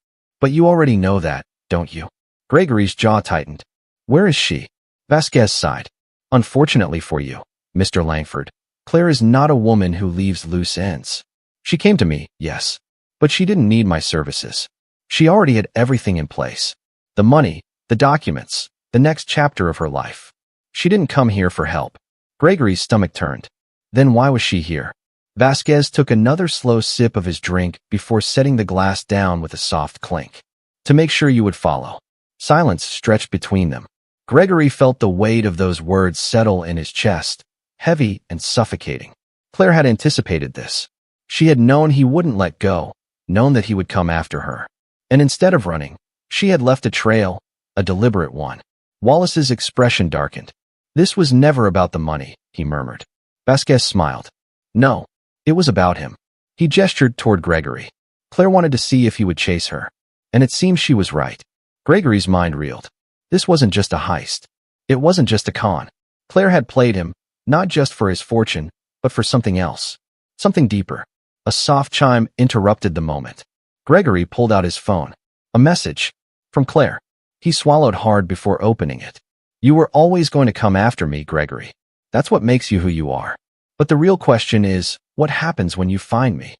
But you already know that, don't you? Gregory's jaw tightened. Where is she? Vasquez sighed. Unfortunately for you, Mr. Langford, Claire is not a woman who leaves loose ends. She came to me, yes, but she didn't need my services. She already had everything in place. The money, the documents, the next chapter of her life. She didn't come here for help. Gregory's stomach turned. Then why was she here? Vasquez took another slow sip of his drink before setting the glass down with a soft clink. To make sure you would follow. Silence stretched between them. Gregory felt the weight of those words settle in his chest, heavy and suffocating. Claire had anticipated this. She had known he wouldn't let go, known that he would come after her. And instead of running, she had left a trail, a deliberate one. Wallace's expression darkened. This was never about the money, he murmured. Vasquez smiled. No, it was about him. He gestured toward Gregory. Claire wanted to see if he would chase her. And it seemed she was right. Gregory's mind reeled. This wasn't just a heist. It wasn't just a con. Claire had played him, not just for his fortune, but for something else. Something deeper. A soft chime interrupted the moment. Gregory pulled out his phone. A message. From Claire. He swallowed hard before opening it. You were always going to come after me, Gregory. That's what makes you who you are. But the real question is, what happens when you find me?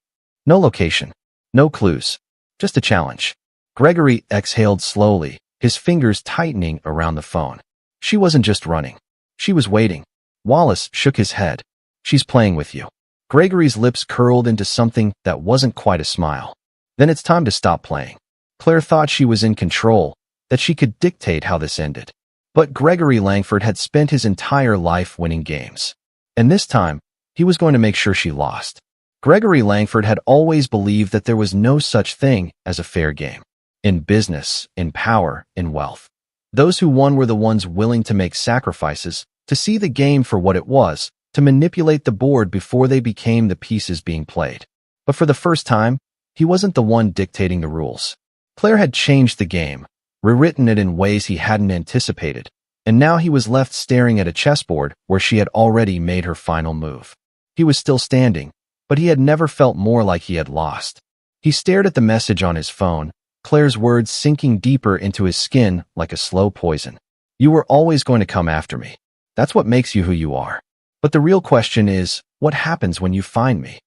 No location. No clues. Just a challenge. Gregory exhaled slowly, his fingers tightening around the phone. She wasn't just running. She was waiting. Wallace shook his head. She's playing with you. Gregory's lips curled into something that wasn't quite a smile. Then it's time to stop playing. Claire thought she was in control, that she could dictate how this ended. But Gregory Langford had spent his entire life winning games. And this time, he was going to make sure she lost. Gregory Langford had always believed that there was no such thing as a fair game. In business, in power, in wealth. Those who won were the ones willing to make sacrifices, to see the game for what it was, to manipulate the board before they became the pieces being played. But for the first time, he wasn't the one dictating the rules. Claire had changed the game, rewritten it in ways he hadn't anticipated, and now he was left staring at a chessboard where she had already made her final move. He was still standing, but he had never felt more like he had lost. He stared at the message on his phone, Claire's words sinking deeper into his skin like a slow poison. You were always going to come after me. That's what makes you who you are. But the real question is, what happens when you find me?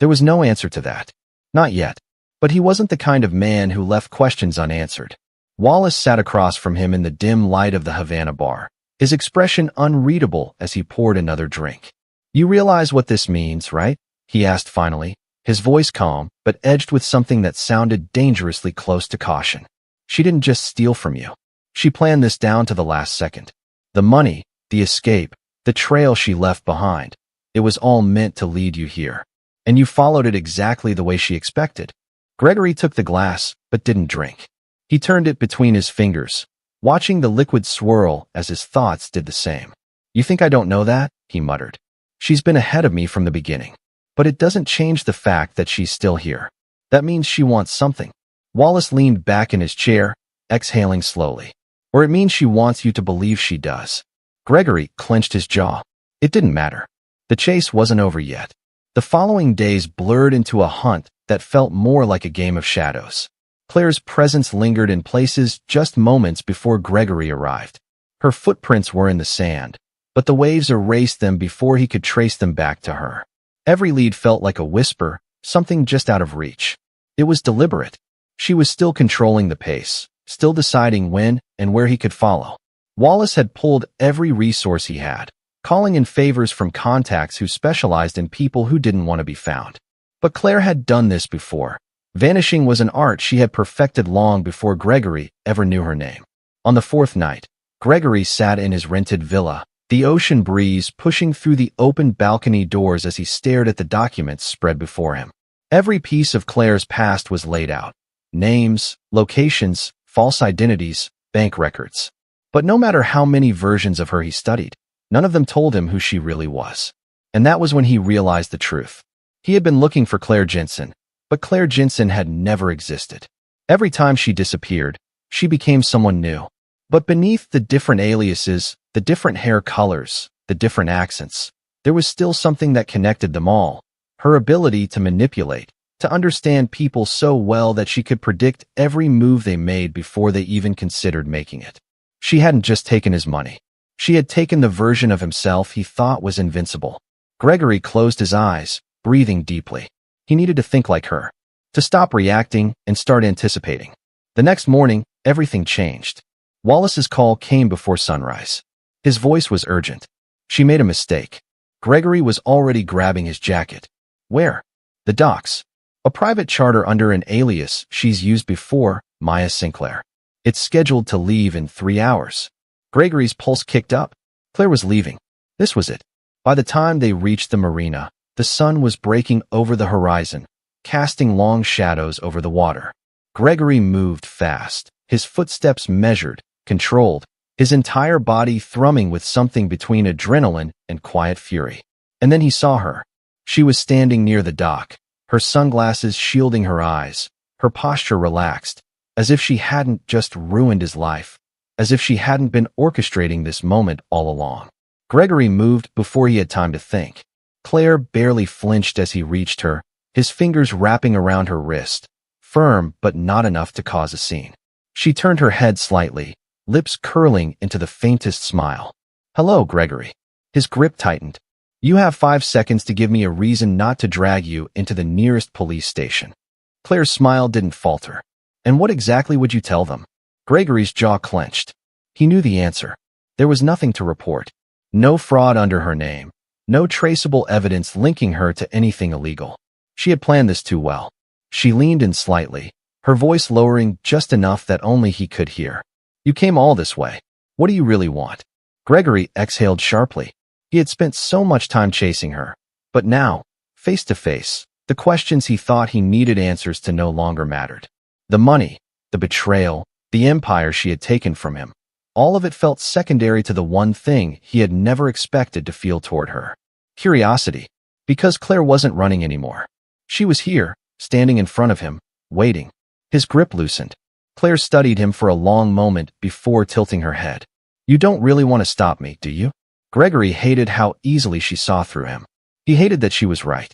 There was no answer to that. Not yet. But he wasn't the kind of man who left questions unanswered. Wallace sat across from him in the dim light of the Havana bar, his expression unreadable as he poured another drink. You realize what this means, right? He asked finally, his voice calm, but edged with something that sounded dangerously close to caution. She didn't just steal from you. She planned this down to the last second. The money, the escape, the trail she left behind. It was all meant to lead you here. And you followed it exactly the way she expected. Gregory took the glass, but didn't drink. He turned it between his fingers, watching the liquid swirl as his thoughts did the same. You think I don't know that? He muttered. She's been ahead of me from the beginning. But it doesn't change the fact that she's still here. That means she wants something. Wallace leaned back in his chair, exhaling slowly. Or it means she wants you to believe she does. Gregory clenched his jaw. It didn't matter. The chase wasn't over yet. The following days blurred into a hunt that felt more like a game of shadows. Claire's presence lingered in places just moments before Gregory arrived. Her footprints were in the sand, but the waves erased them before he could trace them back to her. Every lead felt like a whisper, something just out of reach. It was deliberate. She was still controlling the pace, still deciding when and where he could follow. Wallace had pulled every resource he had, calling in favors from contacts who specialized in people who didn't want to be found. But Claire had done this before. Vanishing was an art she had perfected long before Gregory ever knew her name. On the fourth night, Gregory sat in his rented villa, the ocean breeze pushing through the open balcony doors as he stared at the documents spread before him. Every piece of Claire's past was laid out. Names, locations, false identities, bank records. But no matter how many versions of her he studied, none of them told him who she really was. And that was when he realized the truth. He had been looking for Claire Jensen, but Claire Jensen had never existed. Every time she disappeared, she became someone new. But beneath the different aliases, the different hair colors, the different accents, there was still something that connected them all: her ability to manipulate, to understand people so well that she could predict every move they made before they even considered making it. She hadn't just taken his money. She had taken the version of himself he thought was invincible. Gregory closed his eyes, breathing deeply. He needed to think like her, to stop reacting and start anticipating. The next morning, everything changed. Wallace's call came before sunrise. His voice was urgent. She made a mistake. Gregory was already grabbing his jacket. Where? The docks. A private charter under an alias she's used before, Maya Sinclair. It's scheduled to leave in 3 hours. Gregory's pulse kicked up. Claire was leaving. This was it. By the time they reached the marina, the sun was breaking over the horizon, casting long shadows over the water. Gregory moved fast, his footsteps measured, controlled, his entire body thrumming with something between adrenaline and quiet fury. And then he saw her. She was standing near the dock, her sunglasses shielding her eyes, her posture relaxed, as if she hadn't just ruined his life, as if she hadn't been orchestrating this moment all along. Gregory moved before he had time to think. Claire barely flinched as he reached her, his fingers wrapping around her wrist, firm but not enough to cause a scene. She turned her head slightly, lips curling into the faintest smile. "Hello, Gregory." His grip tightened. "You have 5 seconds to give me a reason not to drag you into the nearest police station." Claire's smile didn't falter. "And what exactly would you tell them?" Gregory's jaw clenched. He knew the answer. There was nothing to report. No fraud under her name. No traceable evidence linking her to anything illegal. She had planned this too well. She leaned in slightly, her voice lowering just enough that only he could hear. "You came all this way. What do you really want?" Gregory exhaled sharply. He had spent so much time chasing her. But now, face to face, the questions he thought he needed answers to no longer mattered. The money, the betrayal, the empire she had taken from him. All of it felt secondary to the one thing he had never expected to feel toward her: curiosity. Because Claire wasn't running anymore. She was here, standing in front of him, waiting. His grip loosened. Claire studied him for a long moment before tilting her head. "You don't really want to stop me, do you?" Gregory hated how easily she saw through him. He hated that she was right.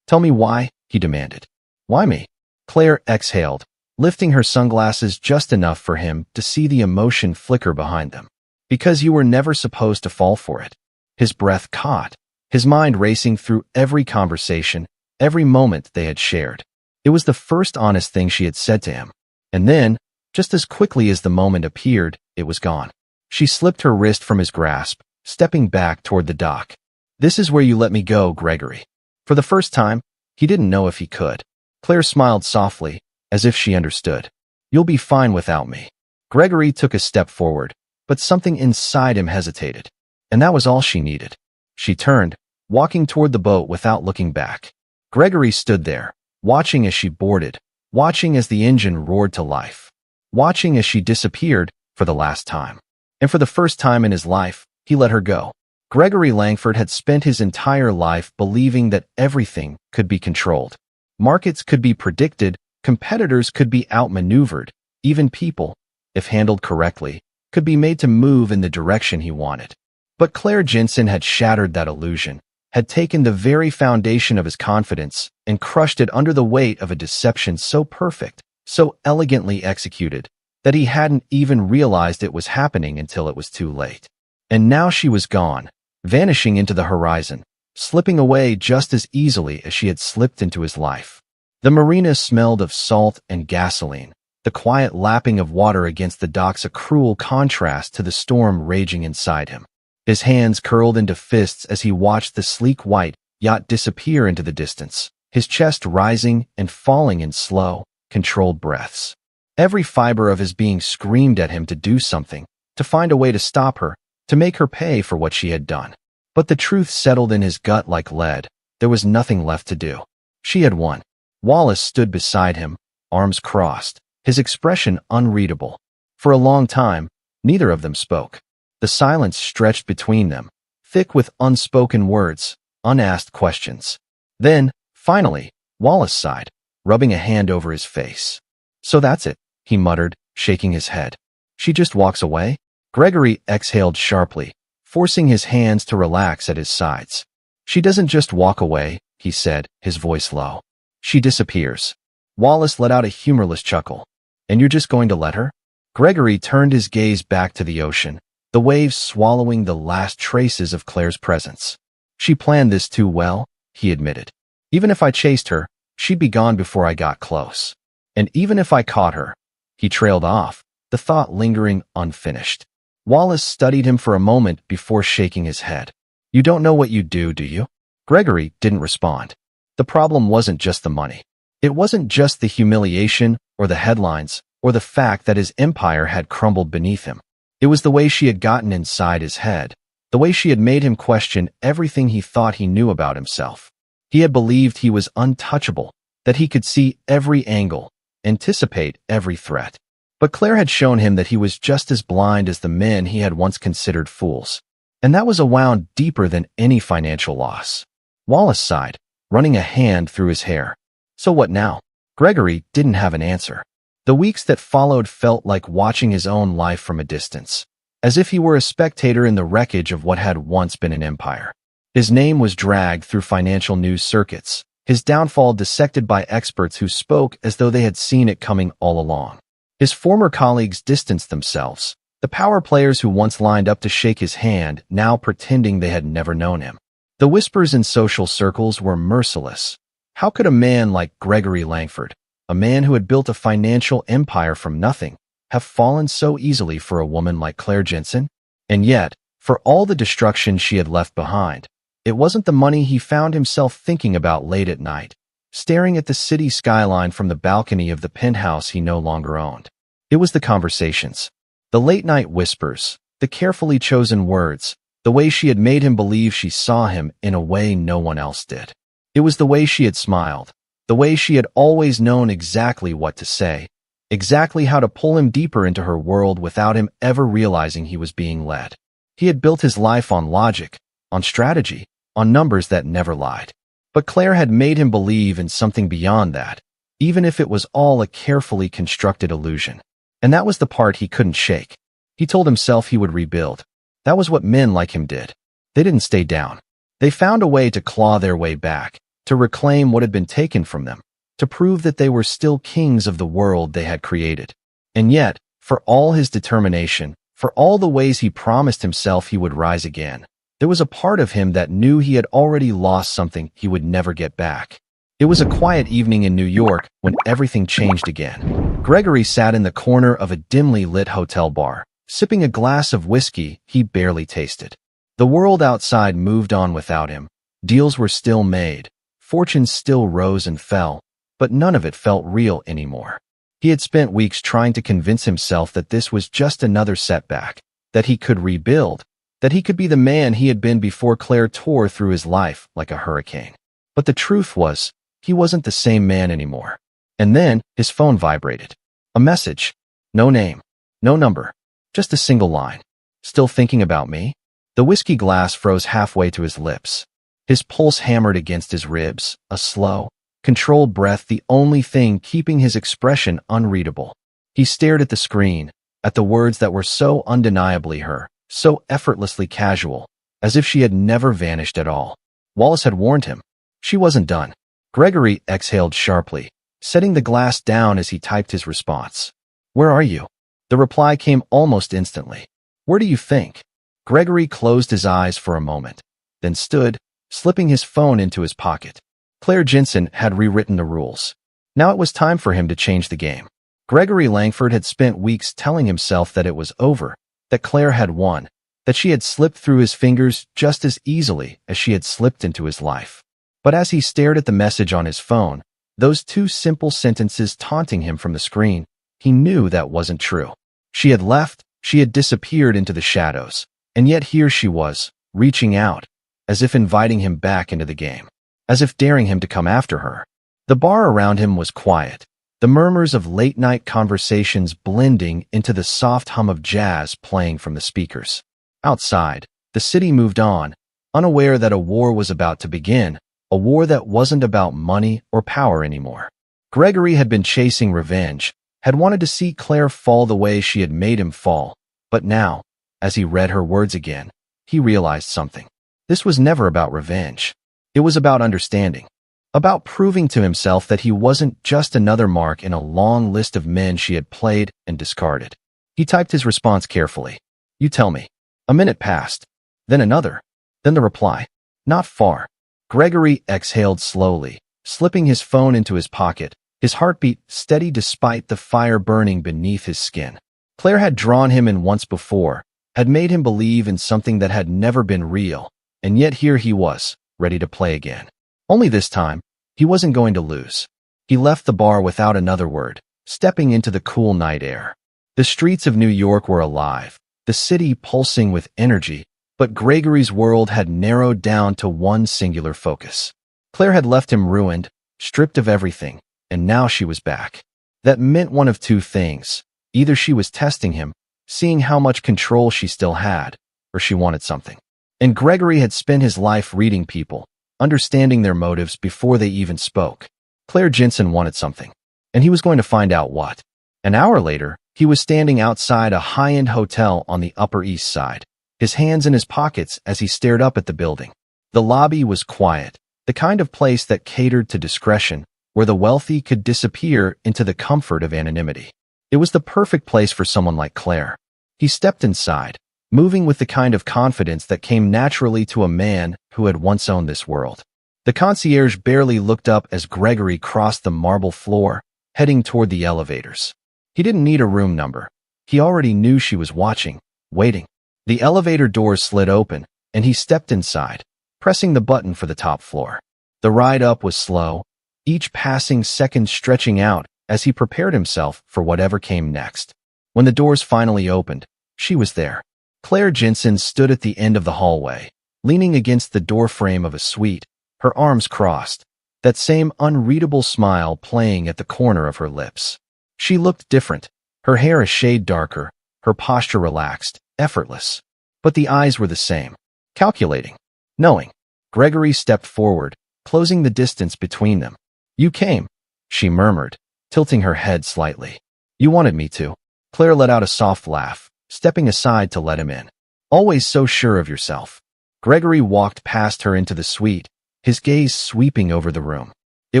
"Tell me why," he demanded. "Why me?" Claire exhaled, lifting her sunglasses just enough for him to see the emotion flicker behind them. "Because you were never supposed to fall for it." His breath caught, his mind racing through every conversation, every moment they had shared. It was the first honest thing she had said to him. And then, just as quickly as the moment appeared, it was gone. She slipped her wrist from his grasp, stepping back toward the dock. "This is where you let me go, Gregory." For the first time, he didn't know if he could. Claire smiled softly, as if she understood. "You'll be fine without me." Gregory took a step forward, but something inside him hesitated. And that was all she needed. She turned, walking toward the boat without looking back. Gregory stood there, watching as she boarded, watching as the engine roared to life, watching as she disappeared for the last time. And for the first time in his life, he let her go. Gregory Langford had spent his entire life believing that everything could be controlled. Markets could be predicted, competitors could be outmaneuvered, even people, if handled correctly, could be made to move in the direction he wanted. But Claire Jensen had shattered that illusion, had taken the very foundation of his confidence and crushed it under the weight of a deception so perfect, so elegantly executed, that he hadn't even realized it was happening until it was too late. And now she was gone, vanishing into the horizon, slipping away just as easily as she had slipped into his life. The marina smelled of salt and gasoline, the quiet lapping of water against the docks a cruel contrast to the storm raging inside him. His hands curled into fists as he watched the sleek white yacht disappear into the distance, his chest rising and falling in slow, controlled breaths. Every fiber of his being screamed at him to do something, to find a way to stop her, to make her pay for what she had done. But the truth settled in his gut like lead. There was nothing left to do. She had won. Wallace stood beside him, arms crossed, his expression unreadable. For a long time, Neither of them spoke. The silence stretched between them, thick with unspoken words, unasked questions. Then, finally, Wallace sighed, rubbing a hand over his face. "So that's it," he muttered, shaking his head. "She just walks away?" Gregory exhaled sharply, forcing his hands to relax at his sides. "She doesn't just walk away," he said, his voice low. "She disappears." Wallace let out a humorless chuckle. "And you're just going to let her?" Gregory turned his gaze back to the ocean, the waves swallowing the last traces of Claire's presence. "She planned this too well," he admitted. "Even if I chased her, she'd be gone before I got close. And even if I caught her—" He trailed off, the thought lingering unfinished. Wallace studied him for a moment before shaking his head. "You don't know what you'd do you?" Gregory didn't respond. The problem wasn't just the money. It wasn't just the humiliation or the headlines or the fact that his empire had crumbled beneath him. It was the way she had gotten inside his head, the way she had made him question everything he thought he knew about himself. He had believed he was untouchable, that he could see every angle, anticipate every threat. But Claire had shown him that he was just as blind as the men he had once considered fools. And that was a wound deeper than any financial loss. Wallace sighed, running a hand through his hair. So what now? Gregory didn't have an answer. The weeks that followed felt like watching his own life from a distance, as if he were a spectator in the wreckage of what had once been an empire. His name was dragged through financial news circuits, his downfall dissected by experts who spoke as though they had seen it coming all along. His former colleagues distanced themselves, the power players who once lined up to shake his hand now pretending they had never known him. The whispers in social circles were merciless. How could a man like Gregory Langford, a man who had built a financial empire from nothing, have fallen so easily for a woman like Claire Jensen? And yet, for all the destruction she had left behind, it wasn't the money he found himself thinking about late at night, staring at the city skyline from the balcony of the penthouse he no longer owned. It was the conversations, the late-night whispers, the carefully chosen words, the way she had made him believe she saw him in a way no one else did. It was the way she had smiled, the way she had always known exactly what to say, exactly how to pull him deeper into her world without him ever realizing he was being led. He had built his life on logic, on strategy, on numbers that never lied. But Claire had made him believe in something beyond that, even if it was all a carefully constructed illusion. And that was the part he couldn't shake. He told himself he would rebuild. That was what men like him did. They didn't stay down. They found a way to claw their way back, to reclaim what had been taken from them, to prove that they were still kings of the world they had created. And yet, for all his determination, for all the ways he promised himself he would rise again, there was a part of him that knew he had already lost something he would never get back. It was a quiet evening in New York when everything changed again. Gregory sat in the corner of a dimly lit hotel bar, sipping a glass of whiskey he barely tasted. The world outside moved on without him. Deals were still made, fortunes still rose and fell, but none of it felt real anymore. He had spent weeks trying to convince himself that this was just another setback, that he could rebuild, that he could be the man he had been before Claire tore through his life like a hurricane. But the truth was, he wasn't the same man anymore. And then his phone vibrated. A message. No name. No number. Just a single line. "Still thinking about me?" The whiskey glass froze halfway to his lips. His pulse hammered against his ribs, a slow, controlled breath the only thing keeping his expression unreadable. He stared at the screen, at the words that were so undeniably her, so effortlessly casual, as if she had never vanished at all. Wallace had warned him. She wasn't done. Gregory exhaled sharply, setting the glass down as he typed his response. "Where are you?" The reply came almost instantly. "Where do you think?" Gregory closed his eyes for a moment, then stood, slipping his phone into his pocket. Claire Jensen had rewritten the rules. Now it was time for him to change the game. Gregory Langford had spent weeks telling himself that it was over, that Claire had won, that she had slipped through his fingers just as easily as she had slipped into his life. But as he stared at the message on his phone, those two simple sentences taunting him from the screen, he knew that wasn't true. She had left, she had disappeared into the shadows, and yet here she was, reaching out, as if inviting him back into the game, as if daring him to come after her. The bar around him was quiet. the murmurs of late-night conversations blending into the soft hum of jazz playing from the speakers. Outside, the city moved on, unaware that a war was about to begin, a war that wasn't about money or power anymore. Gregory had been chasing revenge, had wanted to see Claire fall the way she had made him fall, but now, as he read her words again, he realized something. This was never about revenge. It was about understanding, about proving to himself that he wasn't just another mark in a long list of men she had played and discarded. He typed his response carefully. "You tell me." A minute passed, then another, then the reply. "Not far." Gregory exhaled slowly, slipping his phone into his pocket, his heartbeat steady despite the fire burning beneath his skin. Claire had drawn him in once before, had made him believe in something that had never been real, and yet here he was, ready to play again. Only this time, he wasn't going to lose. He left the bar without another word, stepping into the cool night air. The streets of New York were alive, the city pulsing with energy, but Gregory's world had narrowed down to one singular focus. Claire had left him ruined, stripped of everything, and now she was back. That meant one of two things. Either she was testing him, seeing how much control she still had, or she wanted something. And Gregory had spent his life reading people, understanding their motives before they even spoke. Claire Jensen wanted something, and he was going to find out what. An hour later, he was standing outside a high-end hotel on the Upper East Side, his hands in his pockets as he stared up at the building. The lobby was quiet, the kind of place that catered to discretion, where the wealthy could disappear into the comfort of anonymity. It was the perfect place for someone like Claire. He stepped inside, moving with the kind of confidence that came naturally to a man who had once owned this world. The concierge barely looked up as Gregory crossed the marble floor, heading toward the elevators. He didn't need a room number. He already knew she was watching, waiting. The elevator doors slid open, and he stepped inside, pressing the button for the top floor. The ride up was slow, each passing second stretching out as he prepared himself for whatever came next. When the doors finally opened, she was there. Claire Jensen stood at the end of the hallway, leaning against the doorframe of a suite, her arms crossed, that same unreadable smile playing at the corner of her lips. She looked different, her hair a shade darker, her posture relaxed, effortless. But the eyes were the same, calculating, knowing. Gregory stepped forward, closing the distance between them. "You came," she murmured, tilting her head slightly. "You wanted me to." Claire let out a soft laugh, stepping aside to let him in. "Always so sure of yourself." Gregory walked past her into the suite, his gaze sweeping over the room. It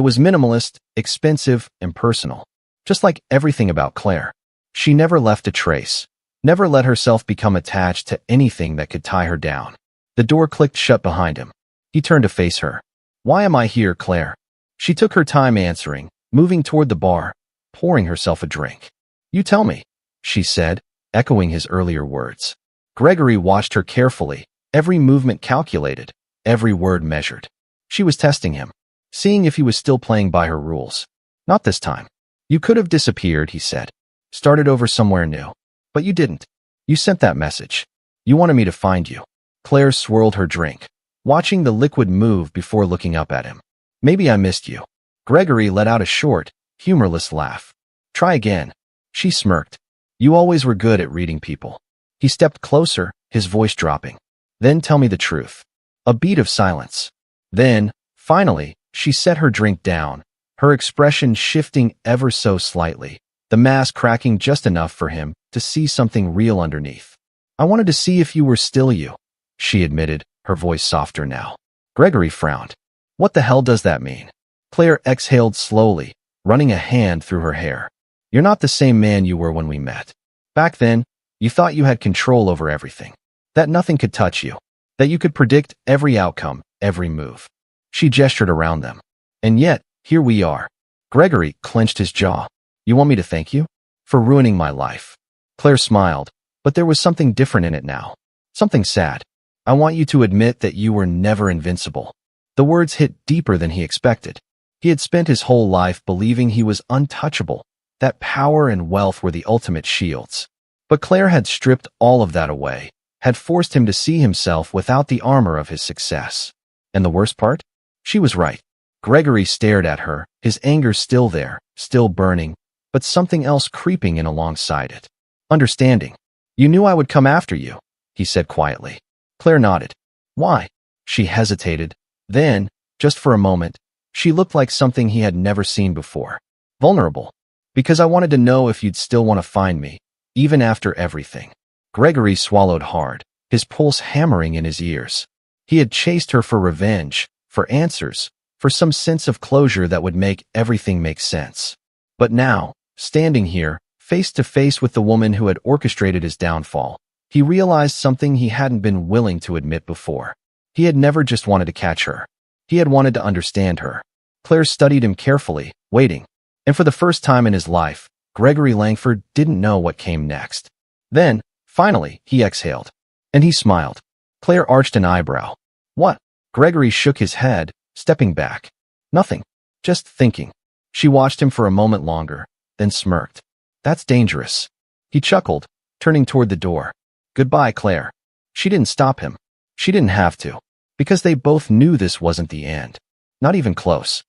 was minimalist, expensive, and personal. Just like everything about Claire. She never left a trace, never let herself become attached to anything that could tie her down. The door clicked shut behind him. He turned to face her. "Why am I here, Claire?" She took her time answering, moving toward the bar, pouring herself a drink. "You tell me," she said, echoing his earlier words. Gregory watched her carefully, every movement calculated, every word measured. She was testing him, seeing if he was still playing by her rules. "Not this time. You could have disappeared," he said. "Started over somewhere new. But you didn't. You sent that message. You wanted me to find you." Claire swirled her drink, watching the liquid move before looking up at him. "Maybe I missed you." Gregory let out a short, humorless laugh. "Try again." She smirked. "You always were good at reading people." He stepped closer, his voice dropping. "Then tell me the truth." A beat of silence. Then, finally, she set her drink down, her expression shifting ever so slightly, the mask cracking just enough for him to see something real underneath. "I wanted to see if you were still you," she admitted, her voice softer now. Gregory frowned. "What the hell does that mean?" Claire exhaled slowly, running a hand through her hair. "You're not the same man you were when we met. Back then, you thought you had control over everything, that nothing could touch you, that you could predict every outcome, every move." She gestured around them. "And yet, here we are." Gregory clenched his jaw. "You want me to thank you? For ruining my life?" Claire smiled, but there was something different in it now. Something sad. "I want you to admit that you were never invincible." The words hit deeper than he expected. He had spent his whole life believing he was untouchable, that power and wealth were the ultimate shields. But Claire had stripped all of that away, had forced him to see himself without the armor of his success. And the worst part? She was right. Gregory stared at her, his anger still there, still burning, but something else creeping in alongside it. Understanding. You knew I would come after you, he said quietly. Claire nodded. Why? She hesitated. Then, just for a moment, she looked like something he had never seen before. Vulnerable. Because I wanted to know if you'd still want to find me, even after everything. Gregory swallowed hard, his pulse hammering in his ears. He had chased her for revenge, for answers, for some sense of closure that would make everything make sense. But now, standing here, face to face with the woman who had orchestrated his downfall, he realized something he hadn't been willing to admit before. He had never just wanted to catch her. He had wanted to understand her. Claire studied him carefully, waiting. And for the first time in his life, Gregory Langford didn't know what came next. Then, finally, he exhaled. And he smiled. Claire arched an eyebrow. What? Gregory shook his head, stepping back. Nothing. Just thinking. She watched him for a moment longer, then smirked. That's dangerous. He chuckled, turning toward the door. Goodbye, Claire. She didn't stop him. She didn't have to. Because they both knew this wasn't the end. Not even close.